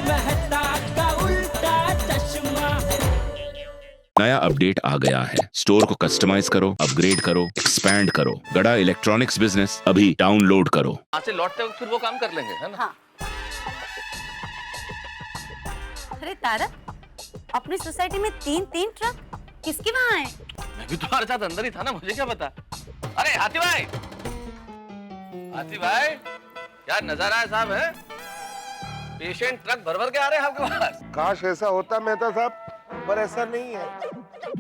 मेहता का उल्टा चश्मा। नया अपडेट आ गया है। स्टोर को कस्टमाइज करो, अपग्रेड करो, एक्सपैंड करो। गड़ा इलेक्ट्रॉनिक्स बिजनेस अभी डाउनलोड करो। वहाँ से लौटते वक्त फिर वो काम कर लेंगे, है ना? हाँ। अरे तारक, अपनी सोसाइटी में तीन ट्रक किसके वहाँ है? मैं भी तुम्हारे साथ अंदर ही था ना, मुझे क्या पता। अरे हाथी भाई, हाथी भाई, क्या नजारा है साहब, है? पेशेंट ट्रक भर भर के आ रहे हैं आपके पास। काश ऐसा होता मेहता साहब, पर ऐसा नहीं है।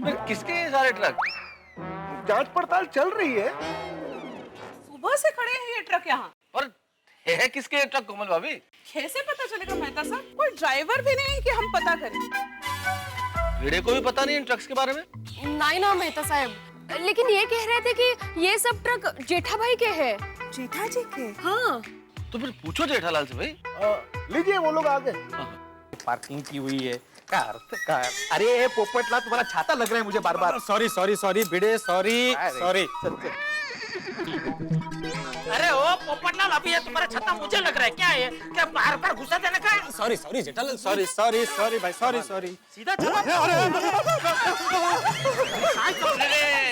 फिर किसके ये सारे ट्रक? जांच पड़ताल चल रही है। सुबह से खड़े हैं ये ट्रक यहाँ। और है किसके ये ट्रक कोमल भाभी? कैसे पता चलेगा मेहता साहब? कोई ड्राइवर भी नहीं कि हम पता करें। भिड़े को भी पता नहीं इन ट्रक्स के बारे में? नहीं ना मेहता साहब, लेकिन ये कह रहे थे कि ये सब ट्रक जेठा भाई के हैं। जेठा जी के? हाँ। तो फिर पूछो जेठालाल से भाई। लीजिए, वो लोग आ गए। पार्किंग की हुई है। कार। अरे पोपटला, तुम्हारा छाता लग रहा है मुझे बार बार। सॉरी भिड़े, सॉरी। अरे ओ पोपटलाल, अभी ये तुम्हारा छत्ता मुझे लग रहा है, क्या है? क्या बाहर पर घुसा देने का है? सॉरी जेठालाल, सॉरी भाई, सॉरी। सीधा चलो।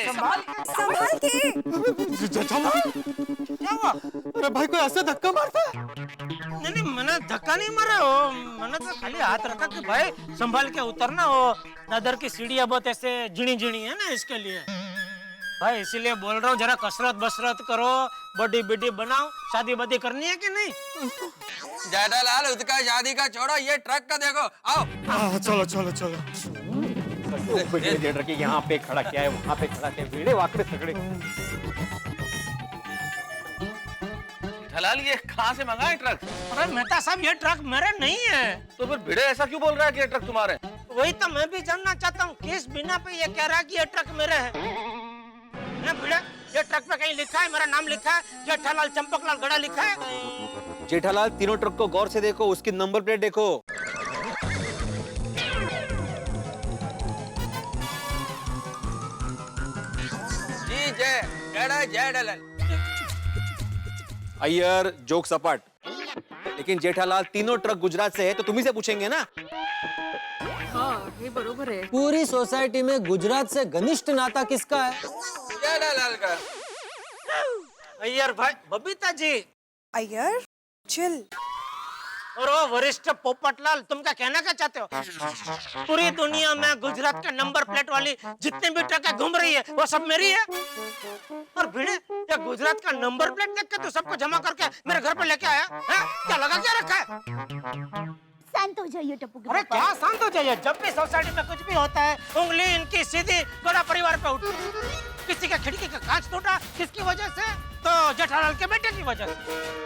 संभाल के। क्या हुआ? अरे भाई, कोई ऐसे धक्का मारता है? नहीं, मैंने धक्का नहीं मारा हो, मैंने तो खाली हाथ रखा कि भाई संभाल के उतरना हो। दादर की सीढ़ियाँ बहुत ऐसे झिणी है ना, इसके लिए भाई, इसीलिए बोल रहा हूँ, जरा कसरत बसरत करो, बॉडी बिडी बनाओ। शादी बदी करनी है कि नहीं? जेठालाल, उसका शादी का छोड़ो, ये ट्रक का देखो, आओ। चलो। यहाँ पे खड़ा किया है, वहाँ पे खड़ा किया, भिड़े वाकड़े तगड़े। जेठालाल, ये कहाँ से मंगा है ट्रक? अरे मेहता साहब, ये ट्रक मेरे नहीं है। तो फिर भिड़े ऐसा क्यों बोल रहा है कि ये ट्रक तुम्हारे? वही तो मैं भी जानना चाहता हूँ, किस बिना पे ये कह रहा है कि ये ट्रक मेरे है? भिड़े, ये ट्रक पे कहीं लिखा है, मेरा नाम लिखा है, जेठालाल चंपकलाल गड़ा लिखा है? जेठालाल, तीनों ट्रक को गौर से देखो, उसकी नंबर प्लेट देखो। जी जेठालाल। अय्यर, जोक सपाट। लेकिन जेठालाल, तीनों ट्रक गुजरात से है, तो तुम्ही से पूछेंगे ना। हाँ, ये बरोबर है। पूरी सोसाइटी में गुजरात से घनिष्ठ नाता किसका है? जेठालाल का। अय्यर भाई, बबीता जी। अय्यर, चिल। और वो वरिष्ठ पोपटलाल, तुम क्या कहना क्या चाहते हो? पूरी दुनिया में गुजरात के नंबर प्लेट वाली जितनी भी ट्रकें घूम रही है, वो सब मेरी है। और भिड़े, ये गुजरात का नंबर प्लेट देख के तू सबको जमा करके मेरे घर पे लेके आया है? क्या लगा क्या रखा है? शांत हो जाइए टप्पू के अरे पापा। क्या शांत हो जाइए? जब भी सोसाइटी में कुछ भी होता है, उंगली इनकी सीधी बड़ा परिवार पे उठती। किसी का खिड़की का कांच टूटा, किसकी वजह से? तो जेठालाल के बेटे की वजह से।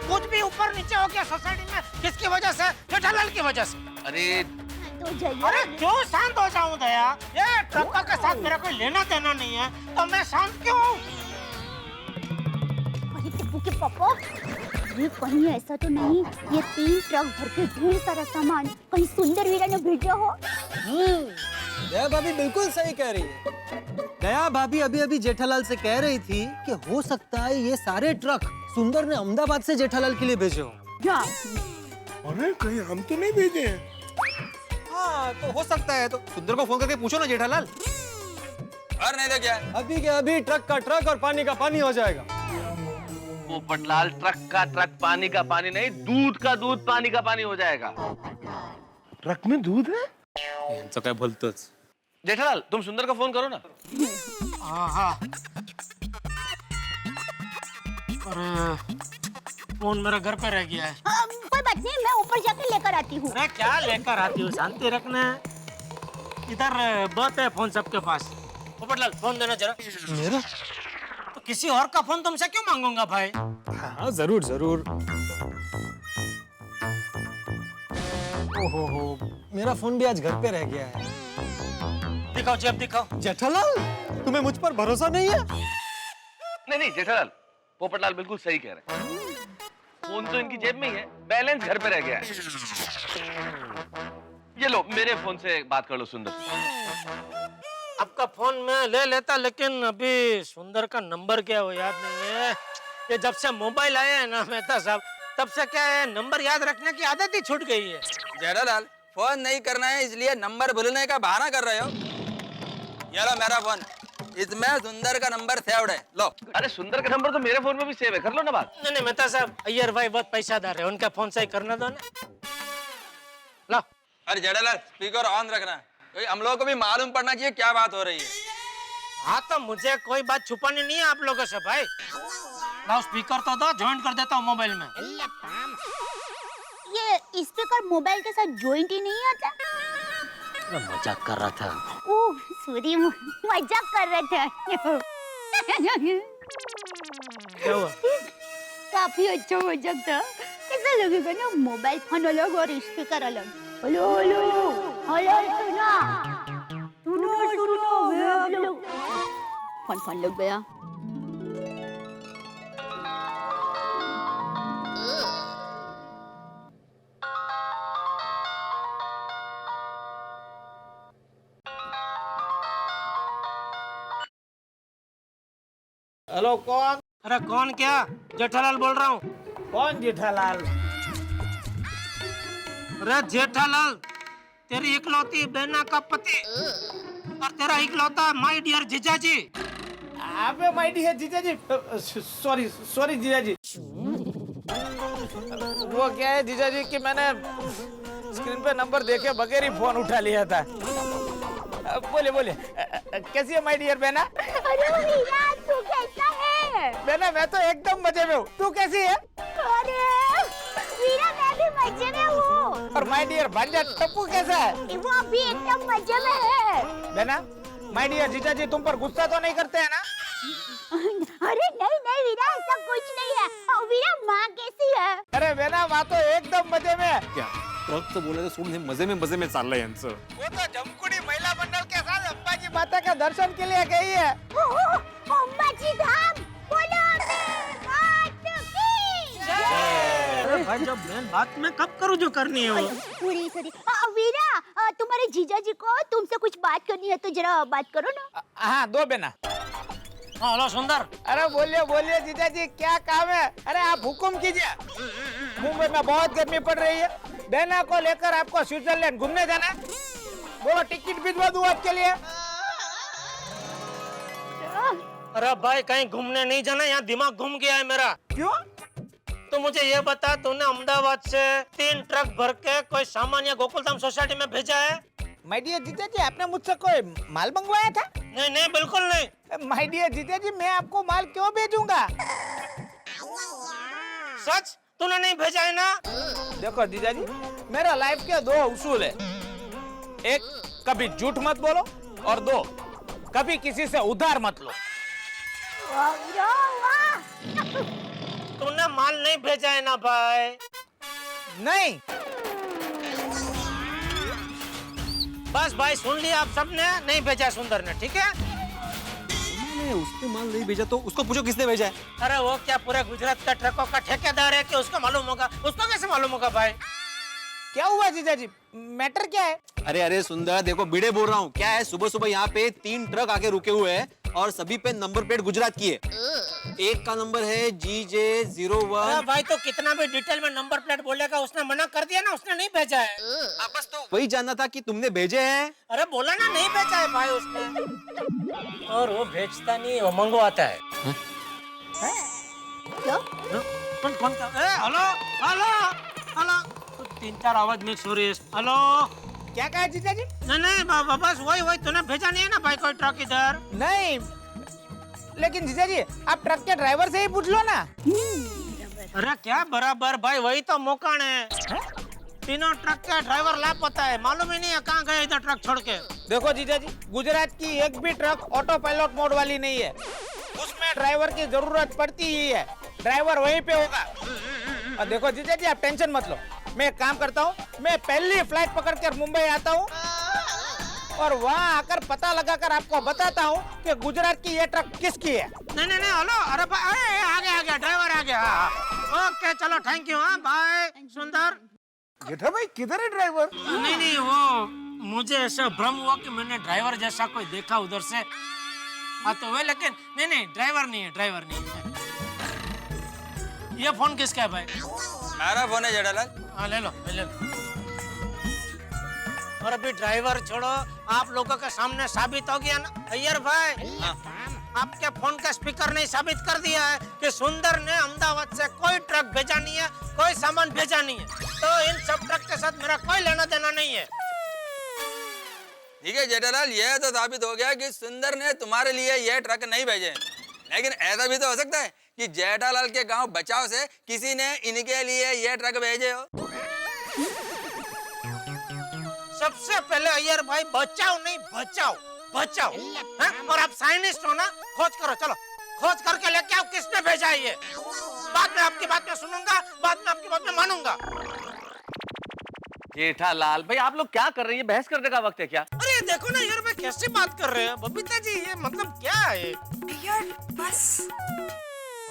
कुछ भी ऊपर नीचे हो गया सोसाइटी में, किसकी वजह से? जेठालाल की वजह से। अरे तो जाइए। अरे क्यों शांत हो जाऊं दया? ये ट्रकों के साथ मेरा कोई लेना देना नहीं है, तो मैं शांत क्यों हूँ? अरे टप्पू के पापा, ये कहीं ऐसा तो नहीं ये 3 ट्रक भर के ढेर सारा सामान कहीं सुंदर वीरा ने भेजा हो? दया भाभी बिल्कुल सही कह रही है। दया भाभी अभी जेठालाल से कह रही थी कि हो सकता है ये सारे ट्रक सुंदर ने अहमदाबाद से जेठालाल के लिए भेजे हो। हाँ। अरे कहीं हम तो नहीं भेजे हैं। हाँ, तो हो सकता है। तो सुंदर को फोन करके पूछो ना जेठालाल। और नहीं तो क्या? अभी के अभी ट्रक का ट्रक और पानी का पानी हो जाएगा। पोपटलाल, ट्रक का ट्रक, पानी का पानी नहीं, दूध का दूध पानी का पानी हो जाएगा। ट्रक में दूध है? यांचं काय बोलतोच। जेठालाल, तुम सुंदर का फोन करो ना। हाँ। अरे फोन मेरे घर पे रह गया है। कोई बात नहीं, मैं ऊपर जाकर लेकर आती हूँ। मैं क्या लेकर आती हूँ? शांति रखना। इधर बहुत है फोन सबके पास। पोपटलाल, फोन देना जरा। मेरा? तो किसी और का फोन तुमसे क्यों मांगूंगा भाई? हाँ, जरूर। ओहो, मेरा फोन भी आज घर पे रह गया है। दिखाओ, जेब दिखाओ। जेठालाल, तुम्हें मुझ पर भरोसा नहीं है? नहीं जेठालाल, पोपटलाल बिल्कुल सही कह रहे हैं। फोन तो इनकी जेब में ही है, बैलेंस घर पे रह गया है। ये लो, मेरे फोन से बात कर लो सुंदर। आपका फोन मैं ले लेता, लेकिन अभी सुंदर का नंबर क्या है वो याद नहीं है। ये जब से मोबाइल आया है ना मेहता साहब, तब से क्या है, नंबर याद रखने की आदत ही छूट गई है। जेठालाल फोन नहीं करना है इसलिए नंबर भूलने का बहाना कर रहे हो। ये लो मेरा फोन, इसमें सुंदर का नंबर सेव्ड है, लो। अरे सुंदर का नंबर तो मेरे फोन में भी सेव है, कर लो ना बात। नहीं मेहता साहब, अय्यर भाई बहुत पैसादार है, उनका फोन से ही करना दो ना। लो। अरे जेठालाल स्पीकर ऑन रखना, क्योंकि हम लोगों को भी मालूम पड़ना चाहिए क्या बात हो रही है। हाँ तो मुझे कोई बात छुपानी नहीं है आप लोगों से भाई। लाओ स्पीकर तो दो, ज्वाइन कर देता हूँ मोबाइल में। ये स्पीकर मोबाइल के साथ जॉइंट ही नहीं आता। मजाक कर रहा था। ओह सॉरी, मजाक कर रहे थे। क्या हुआ? काफी अच्छा मजाक था। कैसा लगेगा ना मोबाइल फोन अलग और स्पीकर अलग। हेलो हेलो हेलो, सुना सुनो सुनो, फोन लग गया। हेलो कौन? अरे कौन क्या? जेठालाल बोल रहा हूँ। कौन जेठालाल? अरे जेठालाल, तेरी इकलौती बहना का पति और तेरा इकलौता माय डियर जीजाजी। अबे माय डियर जीजाजी, सॉरी जीजाजी। वो क्या है जीजाजी कि मैंने स्क्रीन पे नंबर देखे बगैर ही फोन उठा लिया था। बोले कैसी है माय डियर बहना? अरे वीरा, तू कैसा है? बहना मैं तो एकदम मजे में हूँ, तू कैसी है? अरे वीरा, मैं भी मजे में हूँ। और माय डियर भांजा टप्पू कैसा है? वो भी एकदम मजे में है। बहना माय डियर जीजाजी तुम पर गुस्सा तो नहीं करते हैं ना? अरे नहीं वीरा, ऐसा कुछ नहीं है। और वीरा, माँ कैसी है? अरे बहना माँ तो एकदम मजे में है। क्या ट्रक तो बोले तो सुन, मजे में चाल रहे हैं। वो तो जमकुड़ी महिला मंडल के साथ अंबाजी माता के दर्शन के लिए गई है। अंबाजी धाम, बोलो अरे भाई जब मैं बात में कब करूँ जो करनी है वो। सॉरी वीरा, तुम्हारे जीजाजी को तुमसे कुछ बात करनी है तो जरा बात करो ना। हाँ दो बहना। हाँ हेलो सुंदर। अरे बोलिए जीजाजी क्या काम है? अरे आप हुक्म कीजिए। मुंबई में बहुत गर्मी पड़ रही है, बहना को लेकर आपको स्विट्जरलैंड घूमने जाना है। बोलो टिकट भिजवा दूं आपके लिए। अरे भाई कहीं घूमने नहीं जाना, यहाँ दिमाग घूम गया है मेरा। क्यों? तो मुझे ये बता, तूने अहमदाबाद से 3 ट्रक भर के कोई सामान या गोकुलधाम सोसाइटी में भेजा है? माय डियर जीजाजी आपने मुझसे कोई माल मंगवाया था? नहीं बिल्कुल नहीं। माय डियर जीजाजी मैं आपको माल क्यों भेजूंगा? सच तूने नहीं भेजा है ना? देखो जीजाजी, मेरा लाइफ के 2 उसूल है। एक, कभी झूठ मत बोलो, और 2, कभी किसी से उधार मत लो। तूने माल नहीं भेजा है ना भाई? नहीं। बस भाई सुन लिया आप सबने, नहीं भेजा सुंदर ने, ठीक है? उसने माल नहीं भेजा तो उसको पूछो किसने भेजा है। अरे वो क्या पूरे गुजरात का ट्रकों का ठेकेदार है कि उसको मालूम होगा? उसको कैसे मालूम होगा भाई? क्या हुआ जीजाजी, मैटर क्या है? अरे सुंदर देखो, भिड़े बोल रहा हूँ। क्या है, सुबह यहाँ पे 3 ट्रक आके रुके हुए हैं और सभी पे नंबर प्लेट गुजरात की है। एक का नंबर है GJ01। अरे भाई तो कितना भी डिटेल में नंबर प्लेट बोलेगा, उसने मना कर दिया ना, उसने नहीं भेजा है। बस तो वही जानना था कि तुमने भेजे हैं। अरे बोला ना नहीं भेजा है भाई उसने। और वो भेजता नहीं, वो मंगवाता है। क्या? कौन हेलो हेलो हेलो, 3-4 आवाज मिक्स हो रही है। हेलो क्या कहा जीजाजी? नहीं बस वही तूने भेजा नहीं है ना भाई कोई ट्रक इधर? नहीं, लेकिन जीजाजी आप ट्रक के ड्राइवर से ही पूछ लो ना। अरे क्या बराबर भाई, वही तो मौकान है। तीनों ट्रक का ड्राइवर लापता है, मालूम ही नहीं है कहाँ गए इधर ट्रक छोड़ के। देखो जीजाजी, गुजरात की एक भी ट्रक ऑटो पायलट मोड वाली नहीं है, उसमें ड्राइवर की जरूरत पड़ती ही है। ड्राइवर वहीं पे होगा। और देखो जीजाजी आप टेंशन मत लो, मैं एक काम करता हूँ, मैं पहली फ्लाइट पकड़कर मुंबई आता हूँ और वहाँ आकर पता लगाकर आपको बताता हूँ कि गुजरात की ये ट्रक किसकी है। नहीं हेलो, अरे भाई आ गया ड्राइवर आ गया। ओके चलो थैंक यू। हाँ बाय सुंदर। जेठा भाई किधर है ड्राइवर? नहीं वो मुझे ऐसा भ्रम हुआ कि मैंने ड्राइवर जैसा कोई देखा उधर से। हाँ तो वे, लेकिन नहीं ड्राइवर नहीं है। ये फोन किसका है भाई? मेरा फोन है जेठालाल। हाँ ले लो। और अभी ड्राइवर छोड़ो, आप लोगों के सामने साबित हो गया ना अय्यर भाई। आपके फोन का स्पीकर ने साबित कर दिया है कि सुंदर ने अहमदाबाद से कोई ट्रक भेजा नहीं है, कोई सामान भेजा नहीं है। तो इन सब ट्रक के साथ मेरा कोई लेना देना नहीं है। ठीक है जेठालाल, यह तो साबित हो गया कि सुंदर ने तुम्हारे लिए यह ट्रक नहीं भेजे। लेकिन ऐसा भी तो हो सकता है कि जेठालाल के गांव बचाव से किसी ने इनके लिए यह ट्रक भेजे हो। सबसे पहले अय्यर भाई बचाओ नहीं बचाओ। है? और आप साइंटिस्ट हो ना, खोज करो, चलो खोज करके लेके आओ किसने भेजा है ये। बाद में आपकी बात में सुनूंगा, बाद में आपकी बात में मानूंगा। जेठालाल भाई आप लोग क्या कर रहे हैं? ये बहस करने का वक्त है क्या? अरे देखो ना यार, मैं कैसे बात कर रहे हैं बबीता जी, ये मतलब क्या है यार बस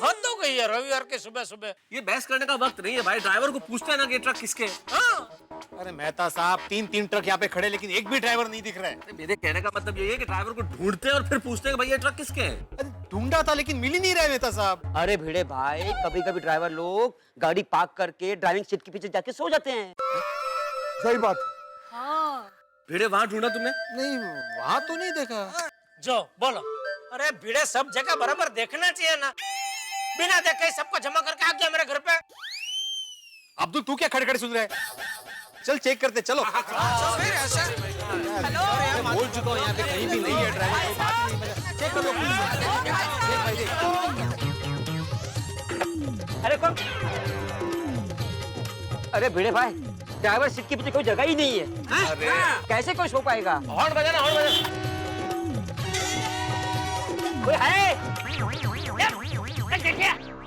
हद हो गई है रविवार के सुबह सुबह। ये बहस करने का वक्त नहीं है भाई। ड्राइवर को पूछते हैं ना कि ये ट्रक किसके है। हाँ अरे मेहता साहब, 3 ट्रक यहाँ पे खड़े, लेकिन एक भी ड्राइवर नहीं दिख रहा है। मेरे कहने का मतलब ये है कि ड्राइवर को ढूंढते हैं और फिर पूछते हैं कि भाई ये ट्रक किसके है। अरे ढूंढा था लेकिन मिल ही नहीं रहा मेहता साहब। अरे भिड़े भाई, कभी कभी ड्राइवर लोग गाड़ी पार्क करके ड्राइविंग सीट के पीछे जाके सो जाते हैं। सही बात। हाँ भिड़े वहां ढूंढा तुमने? नहीं, वहाँ तो नहीं देखा। जो बोलो। अरे भिड़े सब जगह बराबर देखना चाहिए ना, बिना देखे सबको जमा करके आ गया मेरे घर पे। अब्दुल तू क्या खड़े खड़े सुन रहा है? चल चेक करते, चलो। हेलो बोल चुका हूँ यहाँ पे कहीं भी नहीं है ड्राइवर, बात ही नहीं। चेक कर लो प्लीज। अरे कौन? अरे भिड़े भाई, ड्राइवर सीट के पीछे कोई जगह ही नहीं है। अरे कैसे कोई सो पाएगा? हॉर्न बजाना, हॉर्न बजाना। कोई है?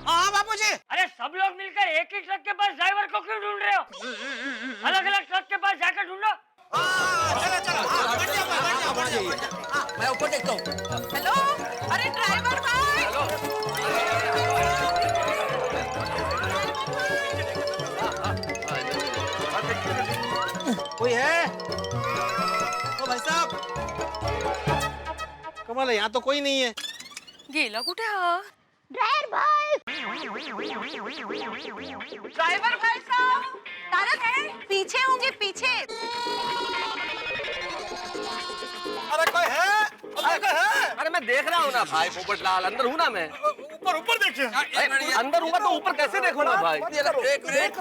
हाँ बापूजी। अरे सब लोग मिलकर एक ही ट्रक के पास ड्राइवर को क्यों ढूंढ रहे हो? अलग अलग ट्रक के पास जाकर ढूंढो। चलो मैं ऊपर देखता हूँ। हेलो, अरे ड्राइवर भाई। कोई है? ओ भाई साहब, कमाल है, यहाँ तो कोई नहीं है। गेला कुठे हा? ड्राइवर भाई, ड्राइवर भाई साहब, तारक है पीछे होंगे, पीछे। अरे कोई है? अरे मैं देख रहा हूँ ना भाई पोपटलाल, अंदर हूँ ना मैं। ऊपर देखिए। अंदर हूँ तो ऊपर कैसे देखो ना भाई? एक मिनट।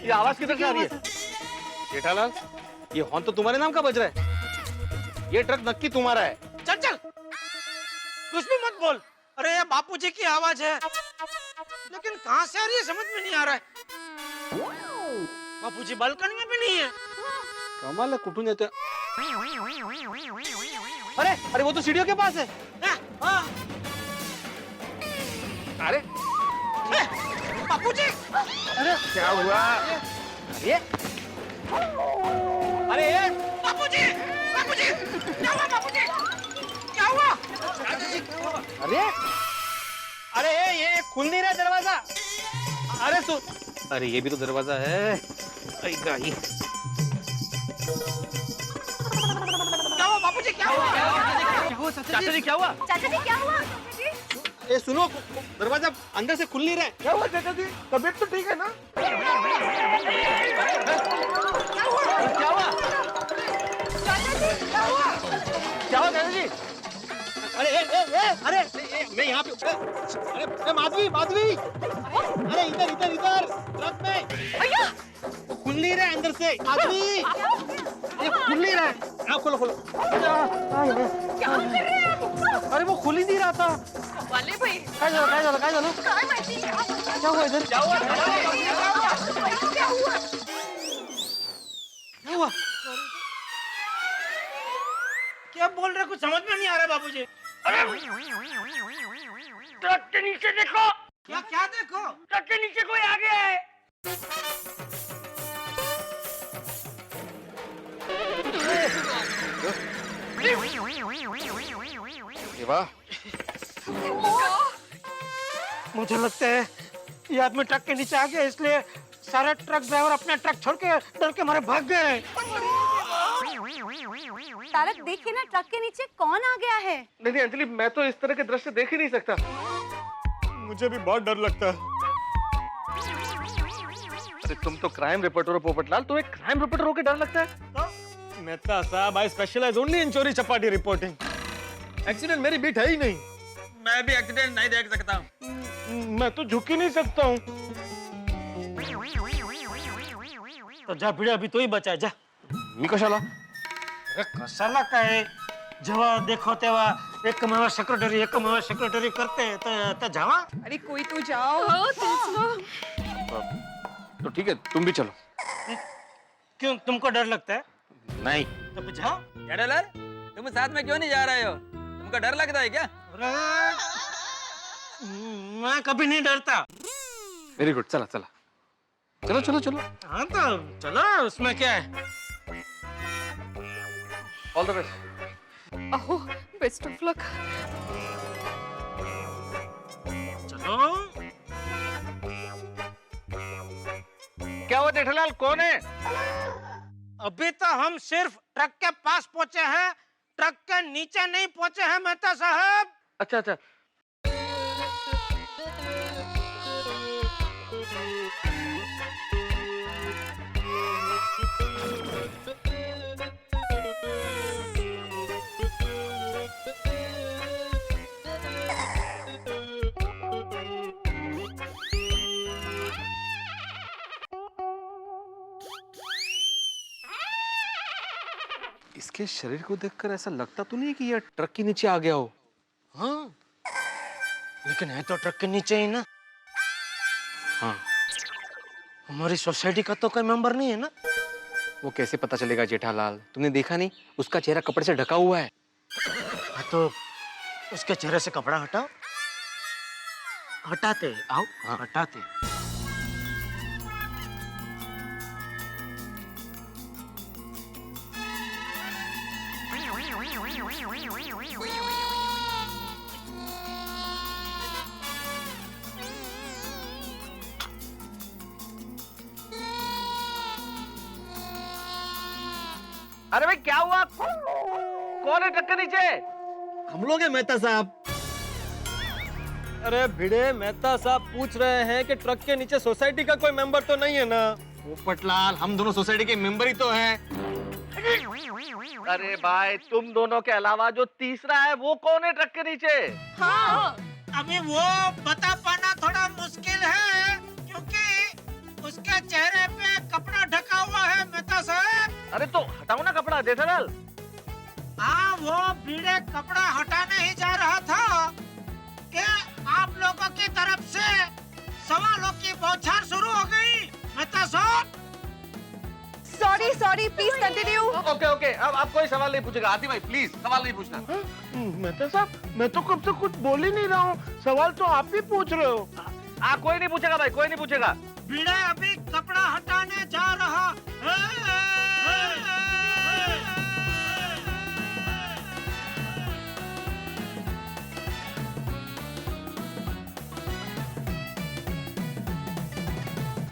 ये आवाज किधर से आ रही है? जेठालाल, ये हॉर्न तो तुम्हारे नाम का बज रहा है। ये ट्रक नक्की तुम्हारा है। चल चल, कुछ भी मत बोल। अरे ये बापूजी की आवाज है, लेकिन कहाँ से आ रही है समझ में नहीं आ रहा है। बापूजी बालकनी में भी नहीं है। कमाल है, कुठून येतोय? अरे अरे, वो तो सीढ़ियों के पास है। हाँ। अरे बापूजी, अरे क्या हुआ? अरे अरे बापूजी, बापूजी, क्या हुआ बापूजी? क्या हुआ? अरे अरे ये खुल नहीं रहा दरवाजा। अरे सुन, अरे ये भी तो दरवाजा है। क्या हुआ बापूजी, क्या हुआ? चाचा जी क्या हुआ? चाचा जी क्या हुआ? ए सुनो, दरवाजा अंदर से खुल नहीं रहा है। क्या हुआ चाचा जी? तबीयत तो ठीक है ना? क्या हुआ? चाचा जी क्या हुआ? क्या हुआ चाचा जी? अरे अरे मैं यहाँ पे। अरे माधवी, माधवी, अरे इधर इधर इधर, ट्रक में वो खुल नहीं रहा है अंदर से। माधवी, ये खुल नहीं रहा है। हाँ खोलो खोलो। क्या कर रहे हैं आप? अरे वो खुल ही नहीं रहा था। वाले भाई, काय झालं? काय माहिती? क्या हुआ इधर? क्या हुआ? क्या हुआ? हुआ? क्या बोल रहे, कुछ समझ में नहीं आ रहा बाबूजी। अरे ट्रक के नीचे देखो। क्या क्या देखो? ट्रक के नीचे कोई आ गया है। वाह, मुझे लगता है ये आदमी ट्रक के नीचे आ गया, इसलिए सारे ट्रक ड्राइवर अपना ट्रक छोड़ के डर के मारे भाग गए हैं। तारक देखिए ना, ट्रक के नीचे कौन आ गया है। नहीं अंजलि, मैं तो इस तरह के दृश्य देख ही नहीं सकता। मुझे भी बहुत डर लगता है। अरे तुम तो क्राइम रिपोर्टर हो पोपटलाल, तुम्हें क्राइम रिपोर्टर होकर डर लगता है? मेहता साहब, आई स्पेशलाइज ओनली इन चोरी चपाटी रिपोर्टिंग। एक्सीडेंट मेरी बीट है ही नहीं। मैं भी एक्सीडेंट नहीं देख सकता हूँ। मैं तो झुक ही नहीं सकता हूँ। तो जा भिड़े, अभी तो ही बचा है, जा। मी कशाला? अरे कशाला काय, जेव्हा देखो तेव्हा एक सेक्रेटरी करते तो जावा। अरे कोई तो जाओ। तो ठीक है, तुम भी चलो। क्यों, तुमको डर लगता है? नहीं। तो फिर जाओ। जेठालाल, तुम साथ में क्यों नहीं जा रहे हो? तुमको डर लगता है क्या? अरे मैं कभी नहीं डरता। वेरी गुड, चला चला, चलो चलो चलो। हाँ तो चलो, उसमें क्या है। All the best. अहो, बेस्ट ऑफ लक। चलो। क्या हुआ जेठालाल, कौन है? अभी तो हम सिर्फ ट्रक के पास पहुंचे हैं, ट्रक के नीचे नहीं पहुंचे हैं मेहता साहब। अच्छा अच्छा। इसके शरीर को देखकर ऐसा लगता तो नहीं कि यह ट्रक के नीचे आ गया हो। हाँ, लेकिन है तो ट्रक के नीचे ही ना। हाँ, हमारी सोसाइटी का तो कोई मेंबर नहीं है ना। वो कैसे पता चलेगा जेठालाल? तुमने देखा नहीं, उसका चेहरा कपड़े से ढका हुआ है। हाँ तो उसके चेहरे से कपड़ा हटाओ। हटाते आओ। हाँ, हटाते। अरे भाई क्या हुआ? कौन है ट्रक के नीचे? हम लोग हैं मेहता साहब। अरे भिड़े, मेहता साहब पूछ रहे हैं कि ट्रक के नीचे सोसाइटी का कोई मेंबर तो नहीं है ना? पोपटलाल, हम दोनों सोसाइटी के मेंबर ही तो हैं। अरे भाई, तुम दोनों के अलावा जो तीसरा है वो कौन है ट्रक के नीचे? हाँ, अभी वो बता पाना थोड़ा मुश्किल है, क्योंकि उसके चेहरे पे कपड़ा ढका हुआ है मेहता साहब। अरे तो हटाओ ना कपड़ा जेठालाल। हाँ, वो भीड़े कपड़ा हटाने ही जा रहा था कि आप लोगों की तरफ से सवालों की बौछार शुरू हो गई मेहता साहब। Sorry please continue. Okay okay, अब कोई सवाल नहीं पूछेगा। आती भाई प्लीज सवाल नहीं पूछना। मेहता साहब, मैं तो कब से कुछ बोल ही नहीं रहा हूँ, सवाल तो आप ही पूछ रहे हो। कोई नहीं पूछेगा भाई, कोई नहीं पूछेगा। भीड़े अभी कपड़ा हटाने जा रहा है।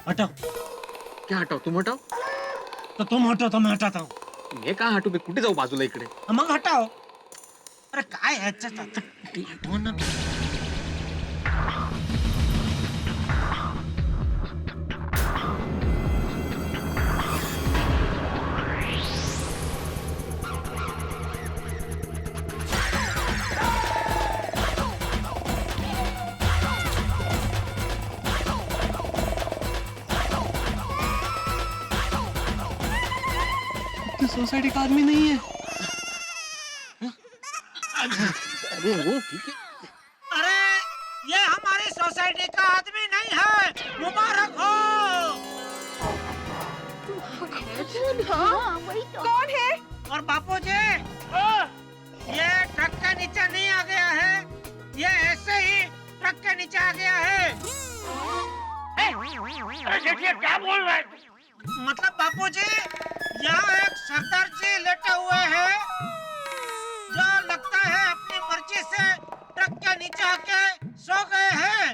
हटाओ। क्या हटाओ? तुम हटाओ। तो तुम हटो तो मैं हटाता हूँ। मी कहाँ हटू? मी कुठे जाऊ बाजूला इकडे? मग हटाओ। अरे काय है? हटवा ना। सोसाइटी का आदमी नहीं है। अरे वो ठीक है। अरे ये हमारी सोसाइटी का आदमी नहीं है। मुबारक हो। हाँ वही तो। कौन है? और बापू जी ये ट्रक के नीचे नहीं आ गया है, ये ऐसे ही ट्रक के नीचे आ गया है। अरे जेठिया क्या बोल रहा है? मतलब बापू जी यहाँ एक सरदार जी लेटे हुए हैं जो लगता है अपनी मर्जी से ट्रक के नीचे आके सो गए हैं।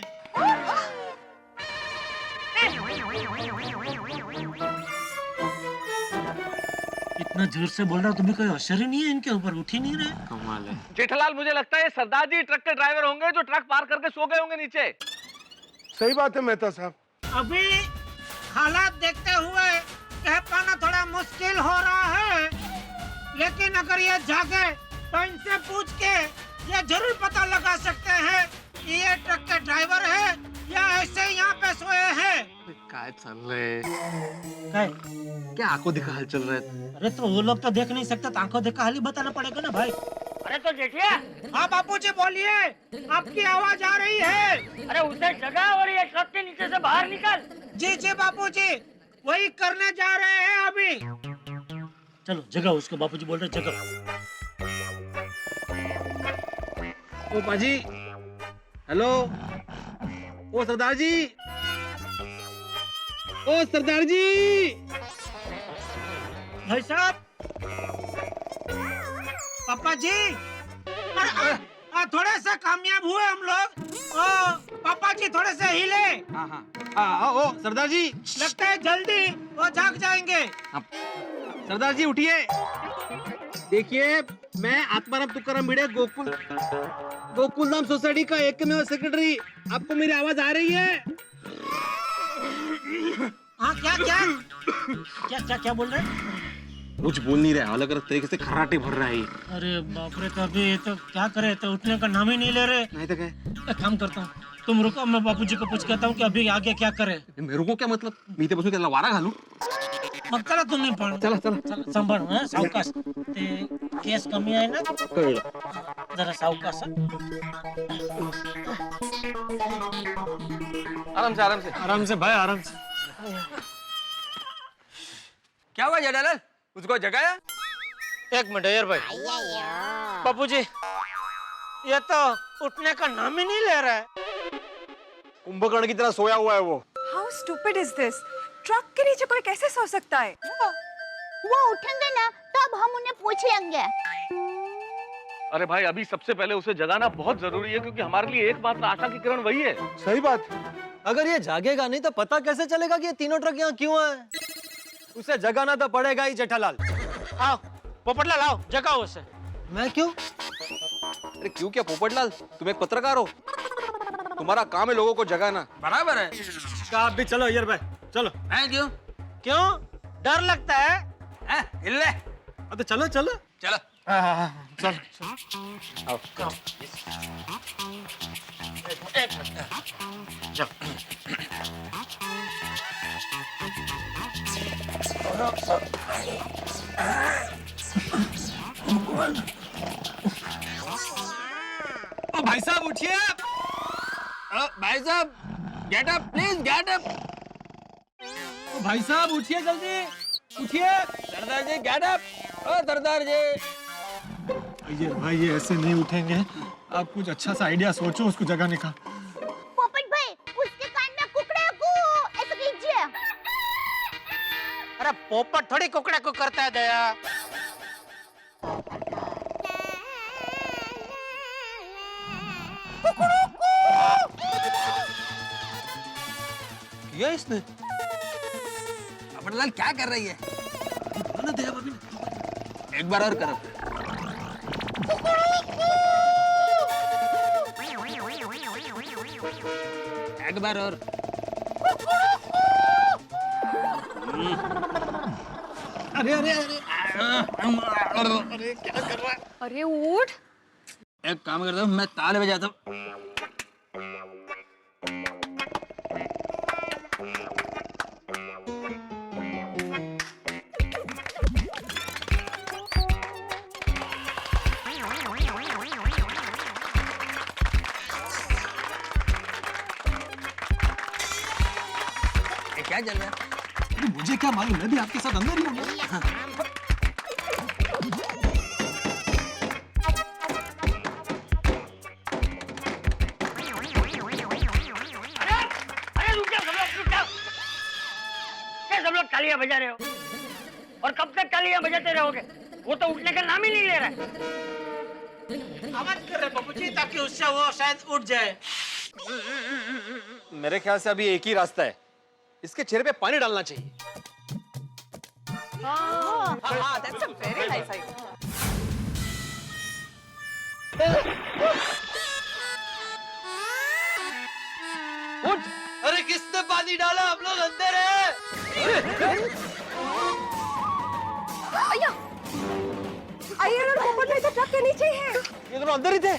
इतना जोर से बोल रहा हूँ, तुम्हें कोई असर ही नहीं है इनके ऊपर, उठ ही नहीं रहे। कमाल है। जेठालाल मुझे लगता है ये सरदार जी ट्रक के ड्राइवर होंगे जो ट्रक पार करके सो गए होंगे नीचे। सही बात है मेहता साहब। अभी हालात देखते हुए कह पाना थोड़ा मुश्किल हो रहा है, लेकिन अगर ये जागे तो इनसे पूछ के ये जरूर पता लगा सकते हैं कि ये ट्रक के ड्राइवर है या ऐसे ही यहाँ पे सोए हैं। काय चल रहे? क्या आंखों दिखा हाल चल रहा है? अरे तो वो लोग तो देख नहीं सकते, तो आंखों देखा हाल ही बताना पड़ेगा ना भाई। अरे तो जेठिया, हाँ बापूजी बोलिए, आपकी आवाज आ रही है। अरे उसे जगा और ये ट्रक के नीचे से बाहर निकल। जी जी बापूजी, वही करने जा रहे हैं अभी। चलो जगह उसको, बापूजी बोल रहे जगह। ओ पाजी, हेलो, ओ सरदार जी, ओ सरदार जी। भाई साहब, पापा जी, थोड़े से कामयाब हुए हम लोग। पापा जी थोड़े से हिले। हाँ, ओ सरदार जी, लगता है जल्दी वो जाग जाएंगे। सरदार जी उठिए। देखिए, मैं आत्माराम तुकाराम भिड़े गोकुल धाम सोसाइटी का एकमेव सेक्रेटरी, आपको मेरी आवाज आ रही है? हाँ क्या क्या क्या क्या क्या बोल रहे हैं? कुछ बोल नहीं रहा, अलग अलग तरीके से खर्राटे भर रहा है। अरे बाप रे, तो अभी तो क्या करे, तो उठने का नाम ही नहीं ले रहे। नहीं तो क्या? एक काम करता हूँ, तुम रुको, मैं बापूजी को पूछ कहता हूँ कि अभी आगे क्या करे। मेरे को क्या मतलब, मी इथे बसून त्याला वारा घालू? मग चला तुम्ही पण, चला चला चला सांभाळ, हं, सावकाश. ते केस कमी आहे ना, कळलं. जरा सावकाश. आराम से आराम से आराम से भाई, आराम से। क्या हुआ जेठालाल, उसको जगाया? एक मिनट यार भाई, बापूजी ये तो उठने का नाम ही नहीं ले रहा है। कुंभकर्ण की तरह सोया हुआ है वो। How stupid is this? Truck के नीचे कोई कैसे सो सकता है? वो उठेंगे ना तब हम उन्हें पूछ लेंगे। अरे भाई, अभी सबसे पहले उसे जगाना बहुत जरूरी है, क्योंकि हमारे लिए एकमात्र आशा की किरण वही है। सही बात। अगर ये जागेगा नहीं तो पता कैसे चलेगा कि ये तीनों ट्रक यहाँ क्यों आए? उसे जगाना तो पड़ेगा ही जेठालाल। आओ पोपटलाल, आओ जगाओ उसे। मैं क्यों? अरे क्यों क्या पोपटलाल, तुम एक पत्रकार हो, तुम्हारा काम है लोगों को जगाना। बराबर है। आप भी चलो यार भाई, चलो। हैं क्यों? क्यों डर लगता है? हिल ले। तो चलो चलो चलो। चल। आओ। ओ भाई साहब उठिए। भाई साहब get up please, get up. भाई साहब उठिए, जल्दी उठिए। सरदार जी गेट अप। ओ सरदार जी। ये भाई, ये ऐसे नहीं उठेंगे, आप कुछ अच्छा सा आइडिया सोचो उसको जगाने का। पोपट भाई, उसके कान में कुकड़े को ऐसे कीजिए। अरे पोपट थोड़ी कुकड़े को करता है दया। किया इसने? अपनलाल क्या कर रही है? एक बार और करो। एक बार और। अरे अरे अरे अरे क्या कर रहा है? अरे उठ। एक काम करता हूँ, मैं ताले बजाता हूँ। क्या चल रहा है? मुझे क्या मालूम, मैं भी आपके साथ अंदर ही हूँ। अरे रुक जाओ, रुक जाओ। क्या सब लोग तालियां बजा रहे हो? और कब तक तालियां बजाते रहोगे? वो तो उठने का नाम ही नहीं ले रहा है। आवाज कर रहे बाबूजी ताकि उससे वो शायद उठ जाए। मेरे ख्याल से अभी एक ही रास्ता है, इसके चेहरे पे पानी डालना चाहिए। हाँ, that's a very nice idea. अरे किसने पानी डाला? हम लोग अंदर हैं। अय्यर और पोपट भाई तो ट्रक के नीचे ही हैं। ये दोनों अंदर ही थे।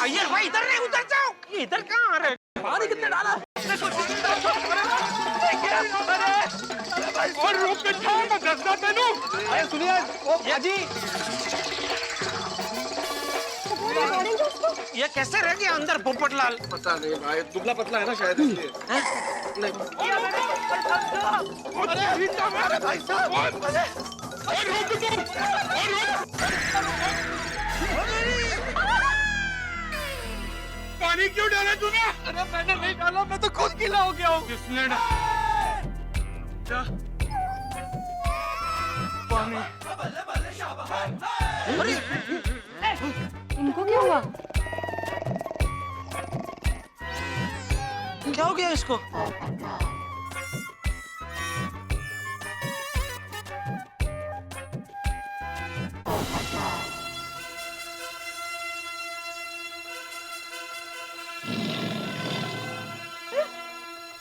अय्यर भाई इधर नहीं, उधर जाओ। ये इधर कहाँ आ रहे? पानी कितने डाला? और रोक के छाओ मैं दसदा तेनू। अरे सुनिए, ओ भाजी, ये कैसे रह गया अंदर पोपटलाल? पता नहीं भाई, दुबला पतला है ना शायद इसलिए। अरे भाई साहब, और रोक दो, पानी क्यों डाला तूने? अरे मैंने नहीं डाला, मैं तो खुद गीला हो गया हूँ। किसने डाला? पानी। इनको क्या हुआ? क्या हो गया इसको?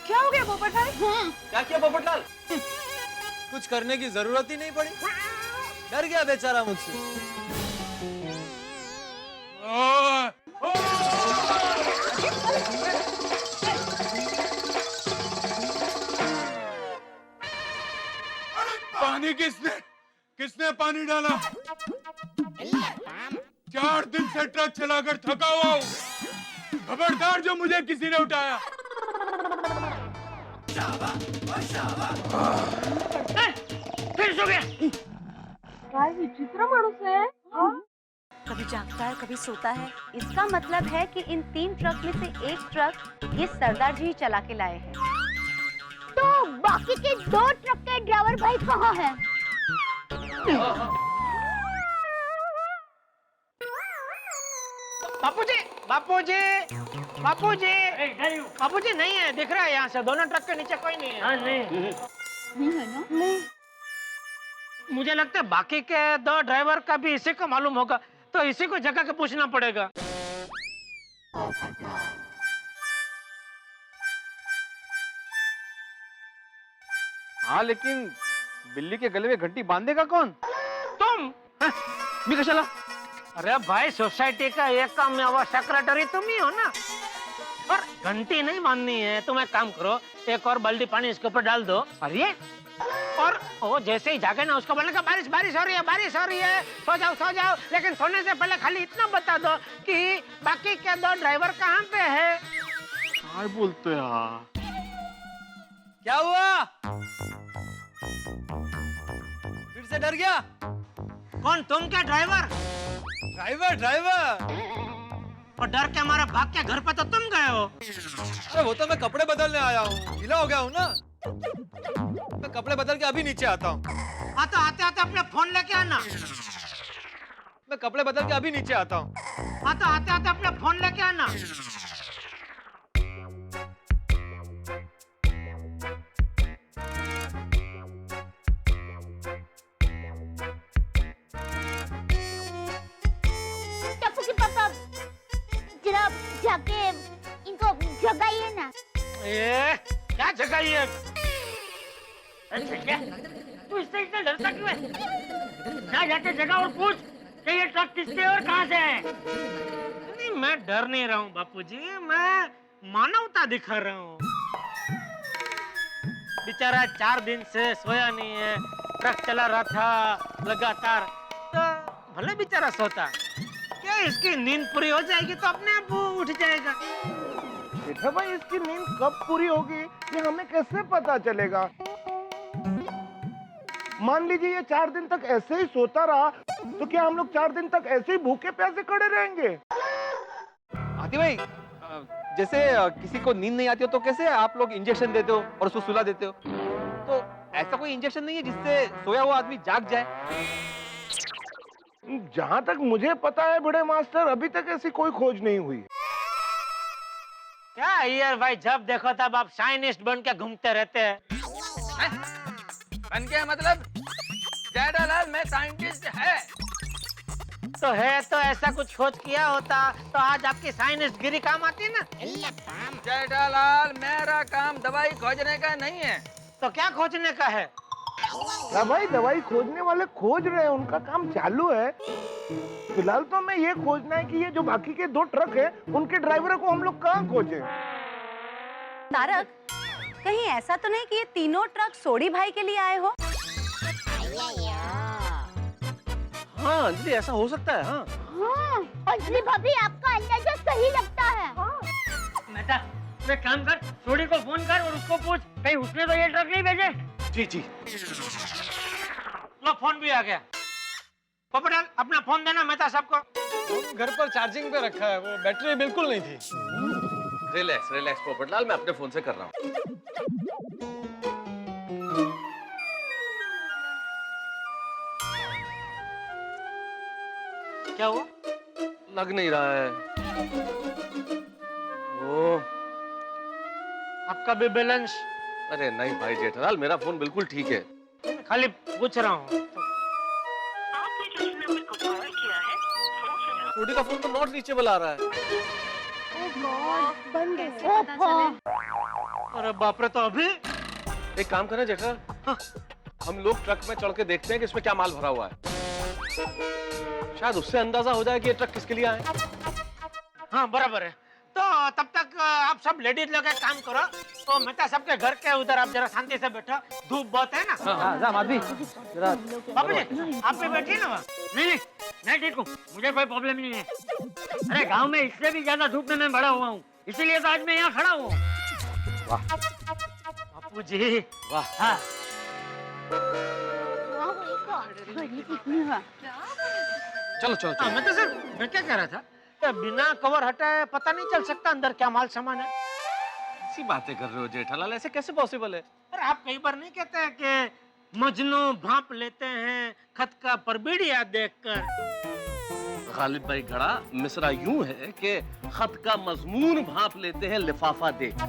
क्या हो गया पोपट भाई? क्या किया पोपटलाल? कुछ करने की जरूरत ही नहीं पड़ी, डर गया बेचारा मुझसे। पानी किसने पानी डाला? 4 दिन से ट्रक चलाकर थका हुआ हूँ। खबरदार जो मुझे किसी ने उठाया। फिर सो गया। काय विचित्र माणूस है। कभी जागता है, कभी सोता है। इसका मतलब है कि इन 3 ट्रक में से एक ट्रक ये सरदार जी चला के लाए हैं। तो बाकी के 2 ट्रक के ड्राइवर भाई कहाँ हैं? बापूजी, बापूजी, बापूजी, बापूजी नहीं है, दिख रहा है यहाँ से। दोनों ट्रक के नीचे कोई नहीं है। हाँ, नहीं है ना? नहीं। मुझे लगता है बाकी के 2 ड्राइवर का भी इसी को मालूम होगा, तो इसी को जगह के पूछना पड़ेगा। हाँ लेकिन बिल्ली के गले में घंटी बांधेगा कौन? तुम? मी कशाला? अरे भाई, सोसाइटी का एक काम में वो सेक्रेटरी तुम ही हो ना। और घंटी नहीं बांधनी है, तुम एक काम करो, एक और बाल्टी पानी इसके ऊपर डाल दो। और ये और वो जैसे ही जागे ना, उसको बोलने का बारिश बारिश हो रही है, बारिश हो रही है, सो जाओ सो जाओ। लेकिन सोने से पहले खाली इतना बता दो कि बाकी के 2 ड्राइवर कहाँ पे है। क्या बोलते हैं? क्या हुआ? फिर से डर गया? कौन, तुम क्या ड्राइवर? ड्राइवर और डर के हमारे भाग के घर पे तो तुम गए हो। अरे वो तो मैं कपड़े बदलने आया हूँ, गीला हो गया हूँ ना। मैं कपड़े बदल के अभी नीचे आता हूँ। हाँ तो आते आते अपने फोन लेके आना। मैं कपड़े बदल के अभी नीचे आता हूँ। हाँ तो आते आते अपने फोन लेके आना। टप्पू के पापा, जरा जाके ये क्या जगह ये? अरे क्या तू इससे इतना डरता क्यों है? जा जाके जगह और पूछ कि ये ट्रक किससे और कहाँ से है। नहीं, मैं डर नहीं रहा हूँ बापूजी, मैं मानवता दिखा रहा हूँ। बेचारा 4 दिन से सोया नहीं है, ट्रक चला रहा था लगातार, तो भले बेचारा सोता, क्या इसकी नींद पूरी हो जाएगी तो अपने आप वो उठ जाएगा। जेठा भाई, इसकी नींद कब पूरी होगी ये हमें कैसे पता चलेगा? मान लीजिए ये 4 दिन तक ऐसे ही सोता रहा तो क्या हम लोग 4 दिन तक ऐसे ही भूखे प्यासे खड़े रहेंगे? आती भाई, जैसे किसी को नींद नहीं आती हो तो कैसे आप लोग इंजेक्शन देते हो और उसको सुला देते हो? तो ऐसा कोई इंजेक्शन नहीं है जिससे सोया हुआ आदमी जाग जाए? जहाँ तक मुझे पता है बड़े मास्टर, अभी तक ऐसी कोई खोज नहीं हुई। क्या यार भाई, जब देखो तब आप साइंटिस्ट बन के घूमते रहते हैं। बन के मतलब जेठालाल मैं साइंटिस्ट है तो ऐसा कुछ खोज किया होता तो आज आपकी साइंटिस्ट गिरी काम आती ना। जेठालाल मेरा काम दवाई खोजने का नहीं है। तो क्या खोजने का है? भाई दवाई खोजने वाले खोज रहे हैं, उनका काम चालू है। फिलहाल तो हमें ये खोजना है कि ये जो बाकी के 2 ट्रक है उनके ड्राइवरों को हम लोग कहाँ खोजें। तारक, कहीं ऐसा तो नहीं कि ये तीनों ट्रक सोडी भाई के लिए आए हो? हाँ अंजलि, ऐसा हो सकता है। हाँ हाँ, अंजलि भाभी आपका अंदाजा सही लगता है। मेहता, तू एक काम कर, सोडी को फोन कर और उसको पूछ कहीं उसने तो ये ट्रक नहीं भेजे। जी जी। लो फोन भी आ गया। पोपटलाल, अपना फोन देना मेहता साहब को। घर पर चार्जिंग पे रखा है, वो बैटरी बिल्कुल नहीं थी। रिलैक्स रिलैक्स पोपटलाल, मैं अपने फोन से कर रहा हूँ। क्या हुआ? लग नहीं रहा है। ओ, आपका भी बैलेंस? अरे नहीं भाई जेठालाल, मेरा फोन बिल्कुल ठीक है। खाली पूछ रहा हूँ। छोटी का फोन तो नॉट रीचेबल आ रहा है। अरे बाप रे, तो अभी एक काम करें जेठालाल, हाँ, हम लोग ट्रक में चढ़ के देखते हैं कि इसमें क्या माल भरा हुआ है। शायद उससे अंदाजा हो जाए कि ये ट्रक किसके लिए आए। हाँ बराबर है। तो तब तक आप सब लेडीज लोग एक काम करो, तो मेहता साहब के घर के उधर आप जरा शांति से बैठो, धूप बहुत है ना। हाँ, माधवी, बाबू जी आप भी बैठिए ना वहाँ। नहीं, मैं ठीक हूँ, मुझे कोई प्रॉब्लम नहीं है। अरे गांव में इससे भी ज्यादा धूप में मैं बड़ा हुआ हूँ, इसीलिए तो आज मैं यहाँ खड़ा हूँ। बापू जी वाह। हाँ, चलो चलो चलो। मैं तो सर, मैं क्या कह रहा था, तो बिना कवर हटाए पता नहीं चल सकता अंदर क्या माल सामान है? ऐसी बातें कर रहे हो जेठालाल, ऐसे कैसे पॉसिबल है? अरे आप कई बार नहीं कहते हैं कि मजनू भांप लेते हैं खत का परबिड़िया देखकर। गालिब भाई घड़ा, मिसरा यूं है कि खत का मजमून भांप लेते हैं लिफाफा देखकर।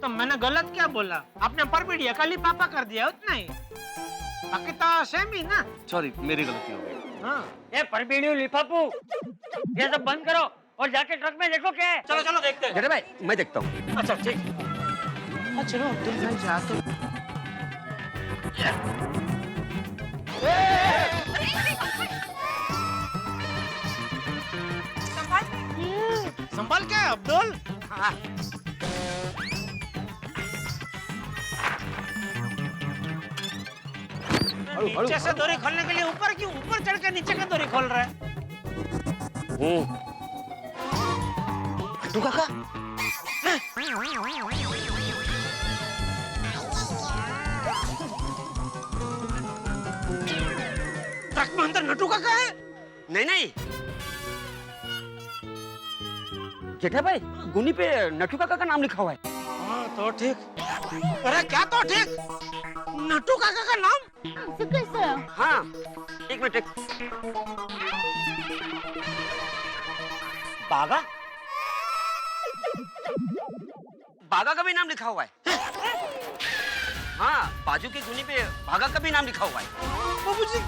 तो मैंने गलत क्या बोला? आपने परबिड़िया का लिफाफा कर दिया, उतना ही। बाकी तो सेम ही ना। सॉरी, मेरी गलती हो गई। हाँ, ये परबीड़ियों लिफाफू ये सब बंद करो और जाके ट्रक में देखो क्या है। चलो चलो देखते हैं। जेठा भाई, मैं देखता हूँ। अच्छा ठीक। चलो अब्दुल भाई जा तो। संभाल क्या अब्दुल? हाँ। नीचे से डोरी खोलने के लिए ऊपर क्यों? ऊपर चढ़ के नीचे का डोरी खोल रहा है। नट्टू काका, ट्रक में अंदर नट्टू काका है? नहीं नहीं जेठा भाई, गुनी पे नट्टू काका का नाम लिखा हुआ है। हाँ तो ठीक। अरे क्या तो ठीक? नट्टू काका का नाम? कैसे? हाँ, एक मिनट। बागा, बागा का भी नाम लिखा हुआ है। हाँ, बाजू की गुनी पे बागा का भी नाम लिखा हुआ है। बाबूजी,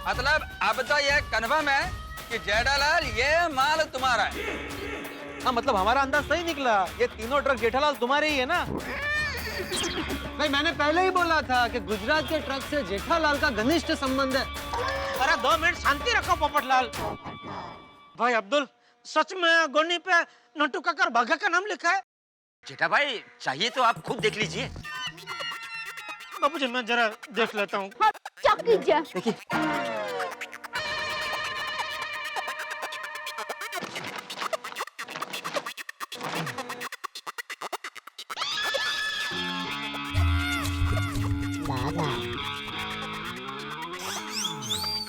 मतलब अब तो ये कन्फर्म है कि जेठालाल ये माल तुम्हारा है। हाँ मतलब हमारा अंदाज सही निकला, ये तीनों ट्रक जेठालाल तुम्हारे ही है ना? भाई मैंने पहले ही बोला था कि गुजरात के ट्रक से जेठालाल का घनिष्ठ संबंध है। अरे 2 मिनट शांति रखो पोपटलाल। भाई अब्दुल, सच में गोनी पे नट्टू काका और बाघा का नाम लिखा है? जेठा भाई चाहिए तो आप खुद देख लीजिए। बाबूजी मैं जरा देख लेता हूँ। चेक कीजिए। देखिए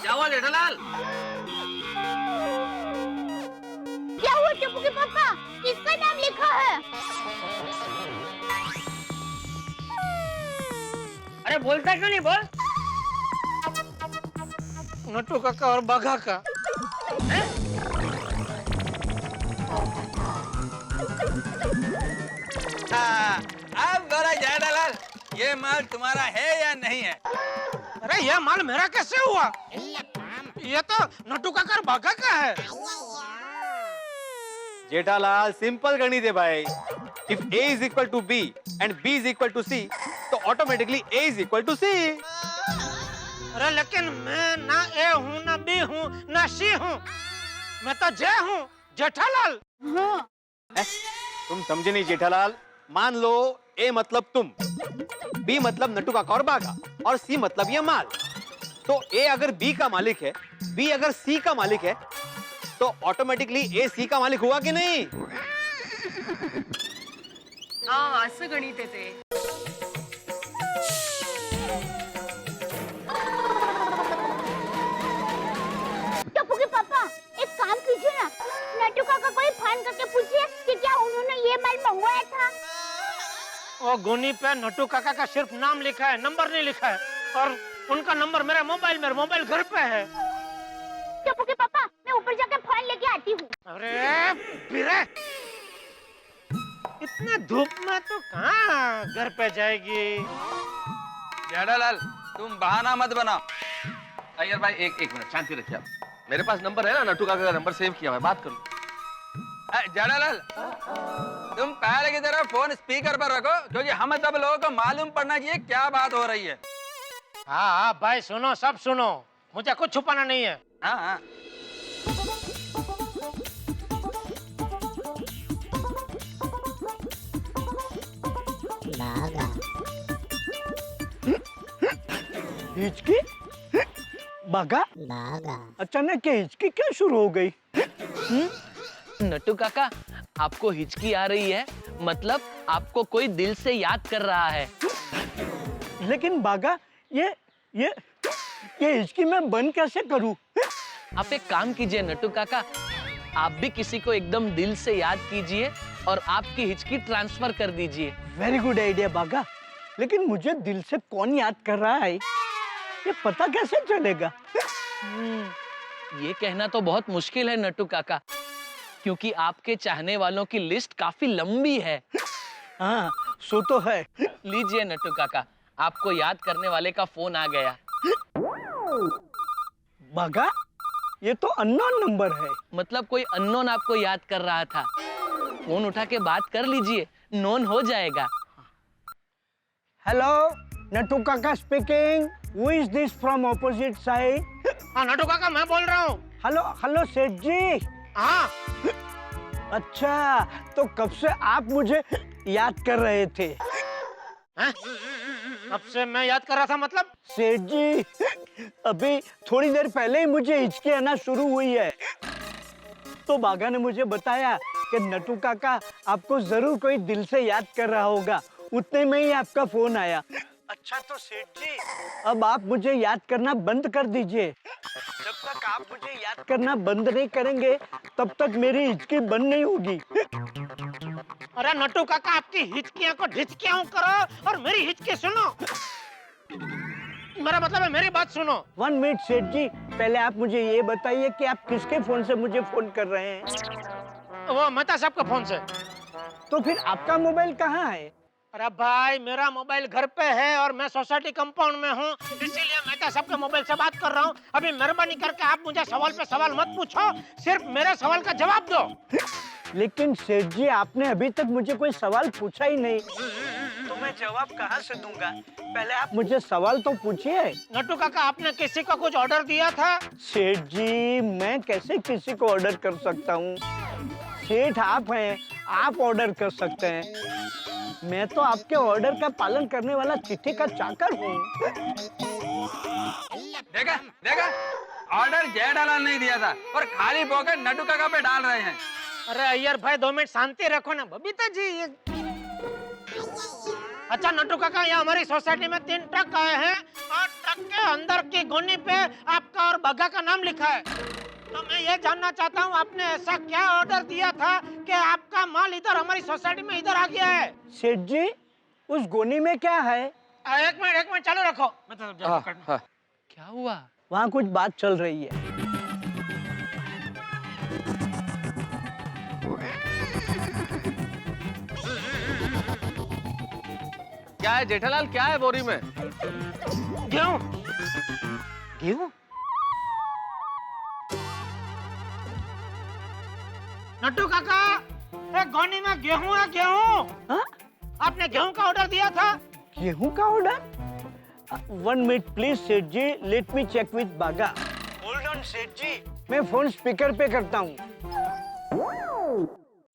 क्या हुआ जेठालाल? क्या हुआ टप्पू के पापा? किसका नाम लिखा है? अरे बोलता क्यों नहीं, बोल। नट्टू काका और बाघा का। अब बोला जेठालाल, ये माल तुम्हारा है या नहीं है? अरे ये माल मेरा कैसे हुआ? ये तो नट्टू काका और बाघा का है। जेठालाल सिंपल गणित है भाई। If A is equal to B and B is equal to C, तो automatically A is equal to C। अरे लेकिन मैं ना ए हूँ, ना बी हूँ, ना सी हूँ। मैं तो जे हूँ, जेठालाल। तुम समझे नहीं जेठालाल। मान लो A मतलब तुम, B मतलब नट्टू काका और बाघा, और C मतलब ये माल। तो A अगर B का मालिक है, B अगर C का मालिक है, तो ऑटोमेटिकली A C का मालिक हुआ कि नहीं? हाँ असं गणित आहे ते. टप्पू के पापा एक काम कीजिए ना, नट्टू काका को ही फोन करके पूछिए कि क्या उन्होंने ये माल मंगवाया था। वो गोनी पे नट्टू काका का सिर्फ नाम लिखा है, नंबर नहीं लिखा है, और उनका नंबर मेरे मोबाइल घर पे है। टप्पू के पापा मैं ऊपर जाके फोन लेके आती हूँ। अरे बिरे, इतने धूप में तो कहाँ घर पे जाएगी? जेठालाल तुम बहाना मत बनाओ। अय्यर भाई एक मिनट शांति रखिए आप। मेरे पास नंबर है ना, नट्टू काका का नंबर सेव किया हुआ है, बात कर लो। जेठालाल तुम पहले की तरह फोन स्पीकर पर रखो, क्योंकि हम सब लोगों को मालूम पड़ना चाहिए क्या बात हो रही है। हाँ भाई सुनो, सब सुनो, मुझे कुछ छुपाना नहीं है। हाँ हिचकी बागा अचानक ये हिचकी क्या शुरू हो गई? नट्टू काका आपको हिचकी आ रही है, मतलब आपको कोई दिल से याद कर रहा है। लेकिन बागा ये हिचकी मैं बंद कैसे करूं? आप एक काम कीजिए नट्टू काका, आप भी किसी को एकदम दिल से याद कीजिए और आपकी हिचकी ट्रांसफर कर दीजिए। वेरी गुड आइडिया बागा, लेकिन मुझे दिल से कौन याद कर रहा है ये पता कैसे चलेगा? ये कहना तो बहुत मुश्किल है नट्टू काका, क्योंकि आपके चाहने वालों की लिस्ट काफी लंबी है। हाँ सो तो है। लीजिए नट्टू काका, आपको याद करने वाले का फोन आ गया। बागा ये तो अननोन नंबर है। मतलब कोई अननोन आपको याद कर रहा था। फोन उठा के बात कर लीजिए, नोन हो जाएगा। हेलो नट्टू काका speaking, who is this from opposite side? हाँ नट्टू काका मैं बोल रहा हूँ। हेलो सेठ जी। हाँ अच्छा तो कब से आप मुझे याद कर रहे थे? कब से मैं याद कर रहा था मतलब? सेठ जी अभी थोड़ी देर पहले ही मुझे हिचकी आना शुरू हुई है, तो बागा ने मुझे बताया कि नट्टू काका आपको जरूर कोई दिल से याद कर रहा होगा, उतने में ही आपका फोन आया। अच्छा तो सेठ जी अब आप मुझे याद करना बंद कर दीजिए। जब तक आप मुझे याद करना बंद नहीं करेंगे तब तक मेरी हिचकी बंद नहीं होगी। अरे नट्टू काका आपकी हिचकियां को ढिचकियां करो और मेरी हिचकी सुनो। मेरा मतलब है मेरी बात सुनो। 1 मिनट सेठ जी, पहले आप मुझे ये बताइए कि आप किसके फोन से मुझे फोन कर रहे हैं? वो मेहता साहब के फोन से। तो फिर आपका मोबाइल कहाँ है? अरे भाई मेरा मोबाइल घर पे है और मैं सोसाइटी कंपाउंड में हूँ, इसीलिए मेहता साहब के मोबाइल से बात कर रहा हूँ। अभी मेहरबानी करके आप मुझे सवाल पे सवाल मत पूछो, सिर्फ मेरे सवाल का जवाब दो। लेकिन सेठ जी आपने अभी तक मुझे कोई सवाल पूछा ही नहीं, तो मैं जवाब कहाँ से दूंगा? पहले आप मुझे सवाल तो पूछिए। नट्टू काका, आपने किसी को कुछ ऑर्डर दिया था? सेठ जी, मैं कैसे किसी को ऑर्डर कर सकता हूँ? सेठ आप हैं, आप ऑर्डर कर सकते हैं। मैं तो आपके ऑर्डर का पालन करने वाला चिट्ठी का चाकर हूँ। देखा देखा, ऑर्डर जेठालाल नहीं दिया था और खाली पॉकेट नट्टू काका पे डाल रहे हैं। अरे अय्यर भाई, 2 मिनट शांति रखो ना। बबीता जी, ये अच्छा नट्टू काका, यहाँ हमारी सोसाइटी में 3 ट्रक आए हैं और ट्रक के अंदर की गोनी पे आपका और बग्गा का नाम लिखा है। तो मैं ये जानना चाहता हूँ, आपने ऐसा क्या ऑर्डर दिया था कि आपका माल इधर हमारी सोसाइटी में इधर आ गया है? सेठ जी, उस गोनी में क्या है? एक मिनट चालू रखो। क्या हुआ? वहाँ कुछ बात चल रही है। क्या है जेठालाल, क्या है बोरी में? गेहूं। गेहूं? नट्टू काका, एक गोनी में गेहूं है। गेहूं? हाँ? आपने गेहूं का ऑर्डर दिया था? गेहूं का ऑर्डर? 1 मिनट प्लीज सेठ जी, लेट मी चेक विद बागा। होल्ड ऑन सेठ जी, मैं फोन स्पीकर पे करता हूँ।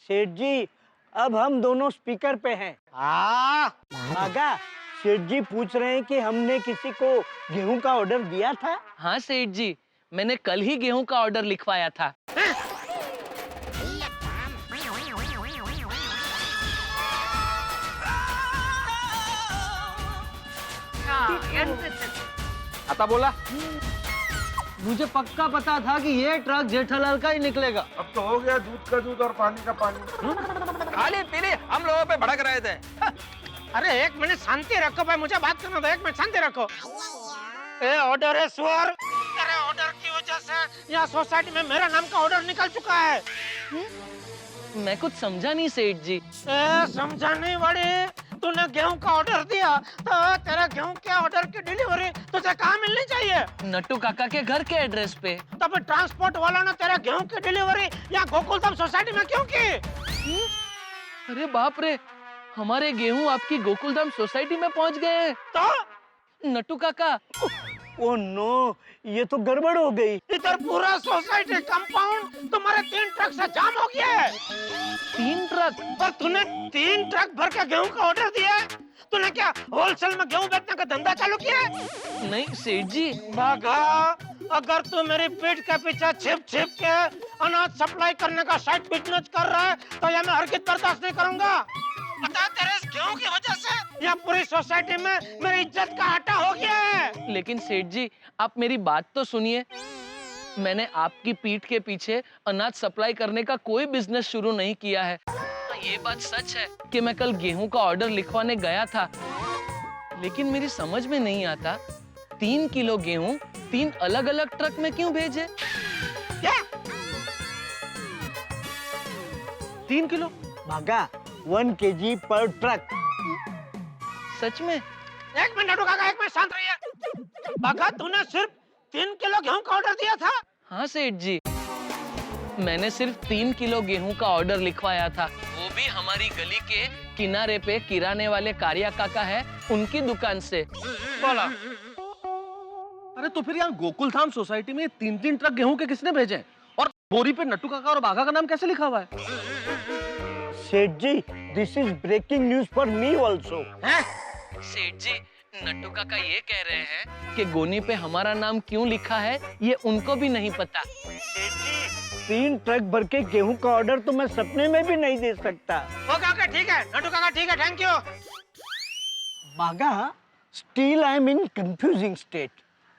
सेठ जी, अब हम दोनों स्पीकर पे हैं। बागा, सेठ जी पूछ रहे हैं कि हमने किसी को गेहूं का ऑर्डर दिया था? हाँ सेठ जी, मैंने कल ही गेहूं का ऑर्डर लिखवाया था। आता बोला, मुझे पक्का पता था कि ये ट्रक जेठालाल का ही निकलेगा। अब तो हो गया दूध का दूध और पानी का पानी। खाली पीली हम लोगों पे भड़क रहे थे। अरे एक मिनट शांति रखो भाई, मुझे बात करना दो। 1 मिनट शांति रखो। ये ऑर्डर है सुअर। तेरे ऑर्डर की वजह से यहाँ सोसाइटी में मेरा नाम का ऑर्डर निकल चुका है। मैं कुछ समझा नहीं सेठ जी। समझा नहीं बड़े, तूने गेहूं का ऑर्डर दिया तो तेरा गेहूं के ऑर्डर की डिलीवरी तुझे कहाँ मिलनी चाहिए? नट्टू काका के घर के एड्रेस पे। तो फिर ट्रांसपोर्ट वालों ने तेरा गेहूं की डिलीवरी यहाँ गोकुलधाम सोसाइटी में क्यों की? अरे बाप रे, हमारे गेहूं आपकी गोकुलधाम सोसाइटी में पहुंच गए। तो नट्टू काका, ओ नो, ये तो गड़बड़ हो गई। इधर पूरा सोसाइटी कंपाउंड तुम्हारे 3 ट्रक से जाम हो गया है। 3 ट्रक? पर तूने 3 ट्रक भर के गेहूं का ऑर्डर दिया है। तूने क्या होलसेल में गेहूं बेचने का धंधा चालू किया है? नहीं सेठ जी। बागा, अगर तू मेरी पीठ के पीछे छिप के अनाज सप्लाई करने का साइड बिजनेस कर रहा है तो यह मैं हरगिज़ बर्दाश्त नहीं करूंगा। पता तेरे इस गेहूं की वजह से यहाँ पूरी सोसाइटी में मेरी इज्जत का आटा हो गया है। लेकिन सेठ जी, आप मेरी बात तो सुनिए। मैंने आपकी पीठ के पीछे अनाज सप्लाई करने का कोई बिजनेस शुरू नहीं किया है। ये बात सच है कि मैं कल गेहूं का ऑर्डर लिखवाने गया था, लेकिन मेरी समझ में नहीं आता 3 किलो गेहूं 3 अलग-अलग ट्रक में क्यों भेजे? क्या? 3 किलो? बागा, 1 kg पर ट्रक। सच में? 1 मिनट रुका, 1 मिनट शांत रहिए। बागा, तूने सिर्फ 3 किलो गेहूं का ऑर्डर दिया था? हाँ सेठ जी, मैंने सिर्फ 3 किलो गेहूं का ऑर्डर लिखवाया था, वो भी हमारी गली के किनारे पे किराने वाले कारिया काका है, उनकी दुकान से। बोला। अरे तो फिर यहाँ गोकुलधाम सोसाइटी में 3-3 ट्रक गेहूं के किसने भेजे? और बोरी पे नट्टू काका और बाघा का नाम कैसे लिखा हुआ है? Seth ji, this is breaking news for me also. Seth ji, Nattu काका ये कह रहे हैं कि गोनी पे हमारा नाम क्यों लिखा है ये उनको भी नहीं पता। सेठ जी, 3 ट्रक भर के गेहूं का ऑर्डर तो मैं सपने में भी नहीं दे सकता। ओ काका ठीक है, नट्टू काका ठीक है, थैंक यू। बागा, still I am in confusing state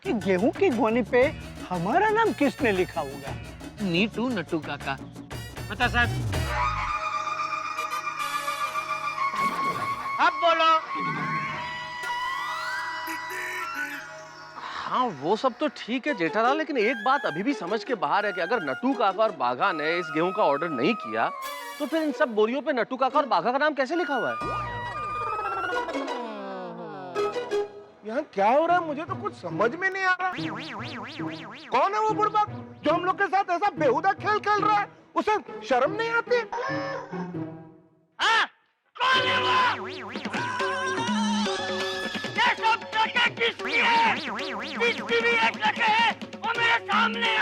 कि गेहूं की गोनी पे हमारा नाम किसने लिखा होगा? नीटू नट्टू काका। बता साहब, अब बोलो। हाँ वो सब तो ठीक है जेठालाल, लेकिन एक बात अभी भी समझ के बाहर है कि अगर नट्टू काका और बाघा ने इस गेहूं का ऑर्डर नहीं किया तो फिर इन सब बोरियों पे नट्टू काका और बाघा का नाम कैसे लिखा हुआ है? यहाँ क्या हो रहा है मुझे तो कुछ समझ में नहीं आ रहा। कौन है वो बुड़बक जो हम लोग के साथ ऐसा बेहुदा खेल खेल रहा है? उसे शर्म नहीं आती? हाँ? कौन है वो? ये सब ट्रकें किसकी है? किसकी भी एक ट्रक है वो मेरे सामने आ।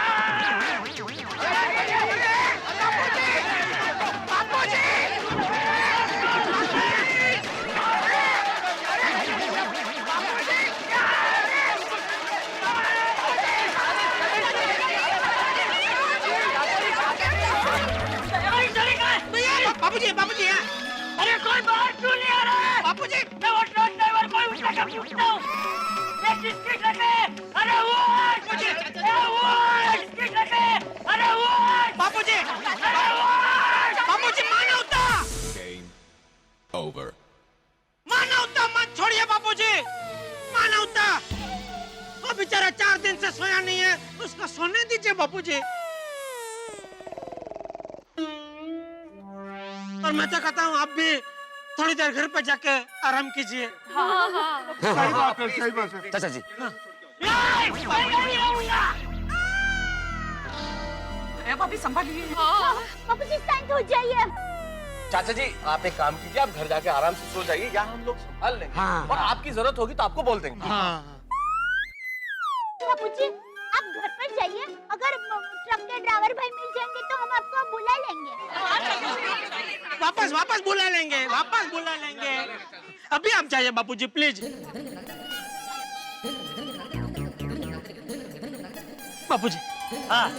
बापूजी बापूजी अरे कोई बाहर क्यों नहीं आ रहा है? बापूजी मैं वो ट्रक ड्राइवर को उठा कर पूछता हूँ ये किसकी ट्रक है? अरे वो किसकी ट्रक है? अरे वो बापूजी बापूजी मानवता ओवर। मानवता मत छोड़िए बापूजी। मानवता वो बेचारा 4 दिन से सोया नहीं है, उसको सोने दीजिए बापूजी। और मैं तो कहता हूँ आप भी थोड़ी देर घर पे जाके आराम कीजिए। सही बात है, सही बात है। चाचा जी भाभी संभालिए। बापूजी शांत हो जाइए। चाचा जी आप एक काम कीजिए, आप घर जाके आराम से सो जाइए, यहाँ हम लोग संभाल लेंगे। और आपकी जरूरत होगी तो आपको बोल देंगे। बापूजी आप घर पर जाइए, अगर ट्रक के ड्राइवर भाई मिल जाएंगे तो हम आपको बुला लेंगे। वापस बुला लेंगे, वापस बुला लेंगे। अभी आप जाइए बापूजी प्लीज। बापूजी हाँ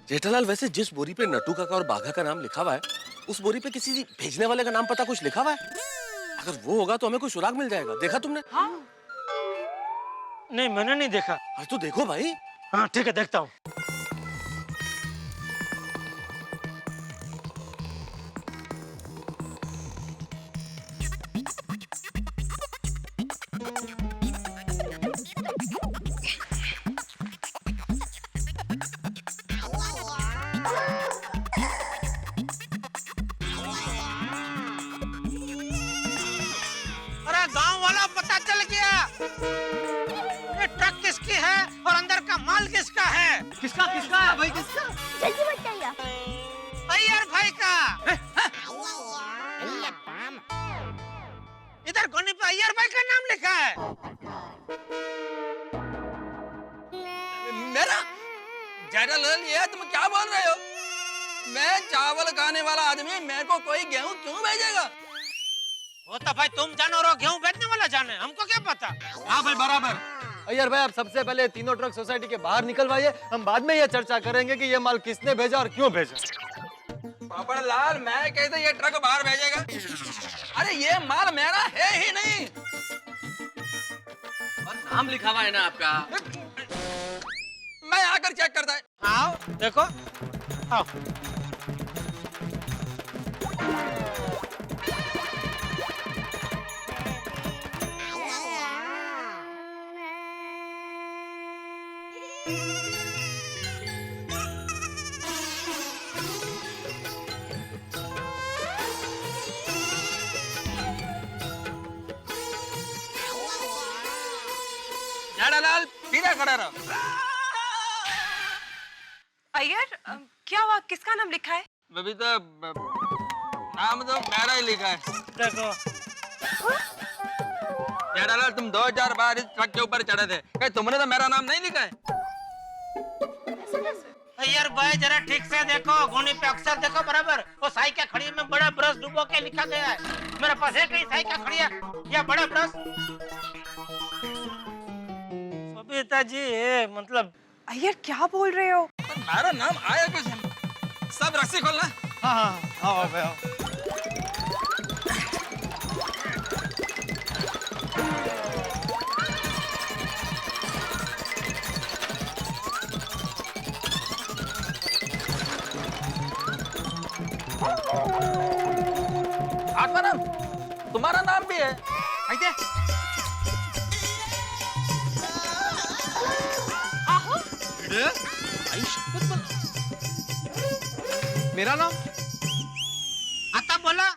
जेठालाल, वैसे जिस बोरी पे नट्टू काका और बाघा का नाम लिखा हुआ है उस बोरी पे किसी भेजने वाले का नाम पता कुछ लिखा हुआ है? अगर वो होगा तो हमें कोई सुराग मिल जाएगा। देखा तुमने? हाँ? नहीं मैंने नहीं देखा। अरे तो देखो भाई। हाँ ठीक है देखता हूँ। गांव वाला पता चल गया ये ट्रक किसकी है और अंदर का माल किसका है। किसका किसका है भाई, किसका? जल्दी बताइए। अय्यर भाई का। इधर गोनी पे अय्यर भाई का नाम लिखा है। मेरा जेठालाल, ये तुम क्या बोल रहे हो? मैं चावल खाने वाला आदमी, मेरे को कोई गेहूं क्यों भेजेगा? वो तो भाई तुम जानो और गेहूं बेचने वाला जाने, हमको क्या पता। हाँ भाई बराबर। अय्यर भाई आप सबसे पहले तीनों ट्रक सोसाइटी के बाहर निकलवाइए, हम बाद में ये चर्चा करेंगे कि ये माल किसने भेजा और क्यों भेजा। पापड़लाल, मैं कैसे ये ट्रक बाहर भेजेगा? अरे ये माल मेरा है ही नहीं। और नाम लिखा हुआ है ना आपका। मैं आकर चेक करता है। आओ देखो आओ। जेठालाल सीधा खड़ा रहो। अय्यर क्या हुआ, किसका नाम लिखा है? अभी तो नाम तो मेरा ही लिखा है। देखो जेठालाल, तुम 2000 बार इस ट्रक के ऊपर चढ़े थे, क्या तुमने तो मेरा नाम नहीं लिखा है? अय्यर भाई जरा ठीक से देखो, गोनी पे अक्षर देखो बराबर। वो साई क्या खड़ी में बड़ा ब्रश डुबो के लिखा गया है। मेरे पास है कहीं साई क्या खड़ी है या बड़ा ब्रश? सबिता जी ये मतलब। अय्यर क्या बोल रहे हो? मेरा नाम आया कुछ? सब रस्सी खोलना। हाँ आओ भाई आओ। आत्माराम, तुम्हारा नाम भी है? आइए। मेरा नाम? आता बोला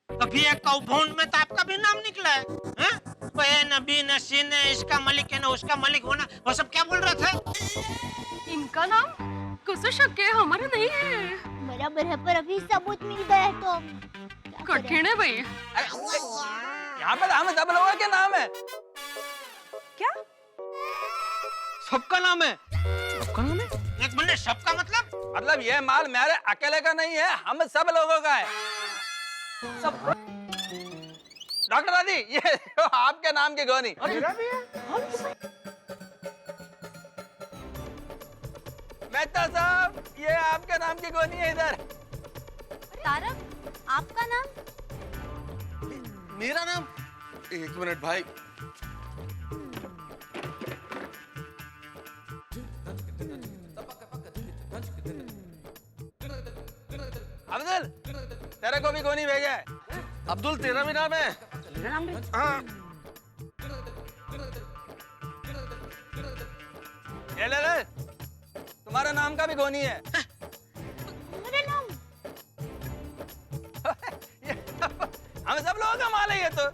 कभी एक काउंट में तो आपका भी नाम निकला है, हैं? वो ये नबी नसीन है, इसका मलिक है ना उसका मलिक होना, वो सब क्या बोल रहे थे? इनका नाम कैसे शक है, हमारा नहीं है। बराबर है, पर अभी सबूत मिल गया है तो कठिन है भाई। यहाँ पे हम सब लोगों के नाम है। क्या? सबका नाम है? सबका नाम है? एक मिनट, सबका मतलब ये माल मेरे अकेले का नहीं है, हम सब लोगों का है। सब डॉक्टर दादी, ये आपके नाम की गोनी। मेरा भी है। मेहता साहब, ये आपके नाम की गोनी है इधर। तारक, आपका नाम? मेरा नाम? एक मिनट भाई। अब्दुल, तेरे को भी गोनी भेजा है। अब्दुल, तेरा भी नाम है? मेरा नाम भी? हाँ। ये ले ले, तुम्हारे नाम का भी गोनी है। मेरा नाम? हम सब लोगों का माल है ये तो।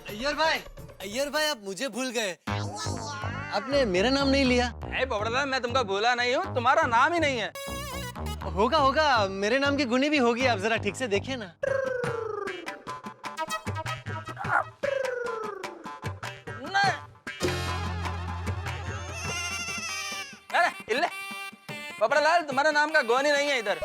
अय्यर भाई आप मुझे भूल गए, आपने मेरा नाम नहीं लिया। पोपटलाल, मैं तुमको भूला नहीं हूँ, तुम्हारा नाम ही नहीं है। होगा होगा, मेरे नाम की गुनी भी होगी, आप जरा ठीक से देखिए ना। पोपटलाल, तुम्हारे नाम का गोनी नहीं है इधर।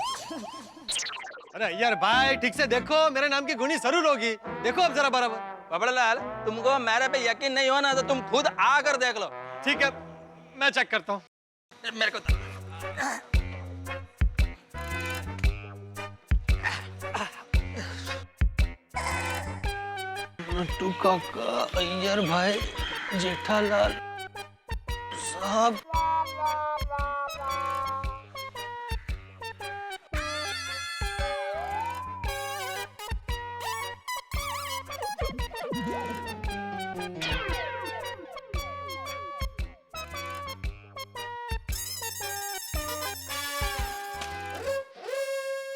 अरे अय्यर भाई ठीक से देखो, मेरे नाम की गुनी जरूर होगी, देखो अब जरा बराबर। पोपटलाल, तुमको मेरे पे यकीन नहीं हो ना तो तुम खुद आकर देख लो। ठीक है, मैं चेक करता हूँ। मेरे को नट्टू काका, अय्यर भाई, जेठालाल साहब।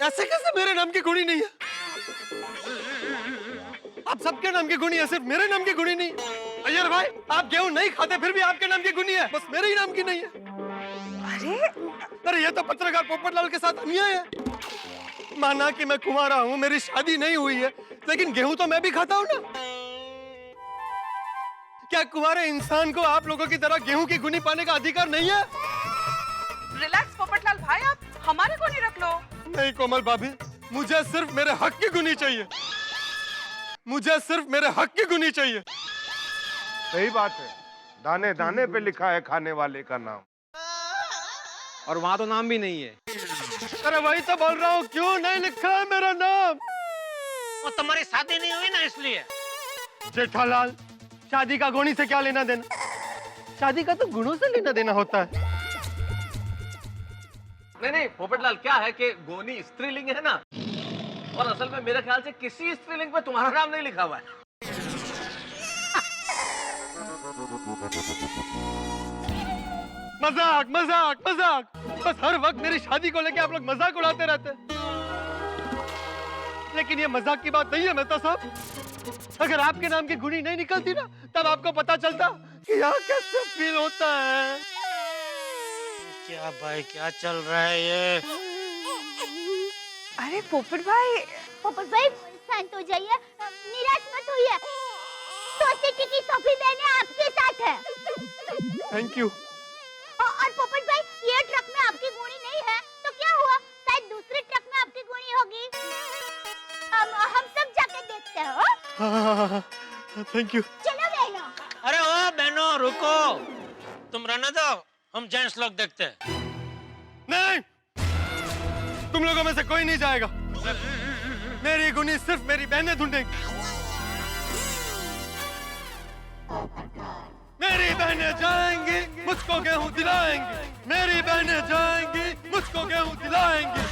ऐसे कैसे मेरे नाम की गुणी नहीं है? आप सबके नाम की गुणी है, सिर्फ मेरे नाम की गुणी नहीं। अय्यर भाई, आप गेहूं नहीं खाते फिर भी आपके नाम की गुणी है, बस मेरे ही नाम की नहीं है। अरे ये तो पत्रकार पोपटलाल के साथ अन्याय है। माना कि मैं कुंवारा हूँ, मेरी शादी नहीं हुई है, लेकिन गेहूं तो मैं भी खाता हूँ ना। क्या कुंवारे इंसान को आप लोगों की तरह गेहूं की गुनी पाने का अधिकार नहीं है? रिलैक्स पोपटलाल भाई, आप हमारे को नहीं रख लो। नहीं कोमल भाभी, मुझे सिर्फ मेरे हक की गुनी चाहिए, मुझे सिर्फ मेरे हक की गुनी चाहिए। सही बात है, दाने दाने पे लिखा है खाने वाले का नाम। और वहाँ तो नाम भी नहीं है। अरे वही तो बोल रहा हूँ, क्यों नहीं लिखा है मेरा नाम? वो तुम्हारी शादी नहीं हुई ना इसलिए। जेठालाल, शादी का गोनी से क्या लेना देना? शादी का तो गुणों से लेना देना होता है। नहीं पोपटलाल, क्या है कि गोनी स्त्रीलिंग है ना, और असल में मेरे ख्याल से किसी स्त्रीलिंग पे तुम्हारा नाम नहीं लिखा हुआ है। मजाक मजाक मजाक, बस हर वक्त मेरी शादी को लेके आप लोग मजाक उड़ाते रहते हैं। लेकिन ये मजाक की बात नहीं है मेहता साहब। अगर आपके नाम की गुणी नहीं निकलती ना, तब आपको पता चलता कि यहाँ कैसे फील होता है। क्या भाई, क्या चल रहा है ये? अरे पोपट भाई शांत हो जाइए, निराश मत होइए। सोसाइटी की सभी बहनें आपके साथ है। Thank you. और पोपट भाई, ये ट्रक में आपकी गुणी नहीं है तो क्या हुआ, शायद दूसरे ट्रक में आपकी गुणी होगी। हम सब जाके देखते हैं। Thank you. चलो बहनों। अरे ओ बहनों रुको, तुम रहने दो, हम जेंट्स लोग देखते हैं। नहीं, तुम लोगों में से कोई नहीं जाएगा। मेरी गुनी सिर्फ मेरी बहनें ढूंढेंगी। मेरी बहनें जाएंगी, मुझको गेहूं दिलाएंगी। मेरी बहनें जाएंगी, मुझको गेहूं दिलाएंगी।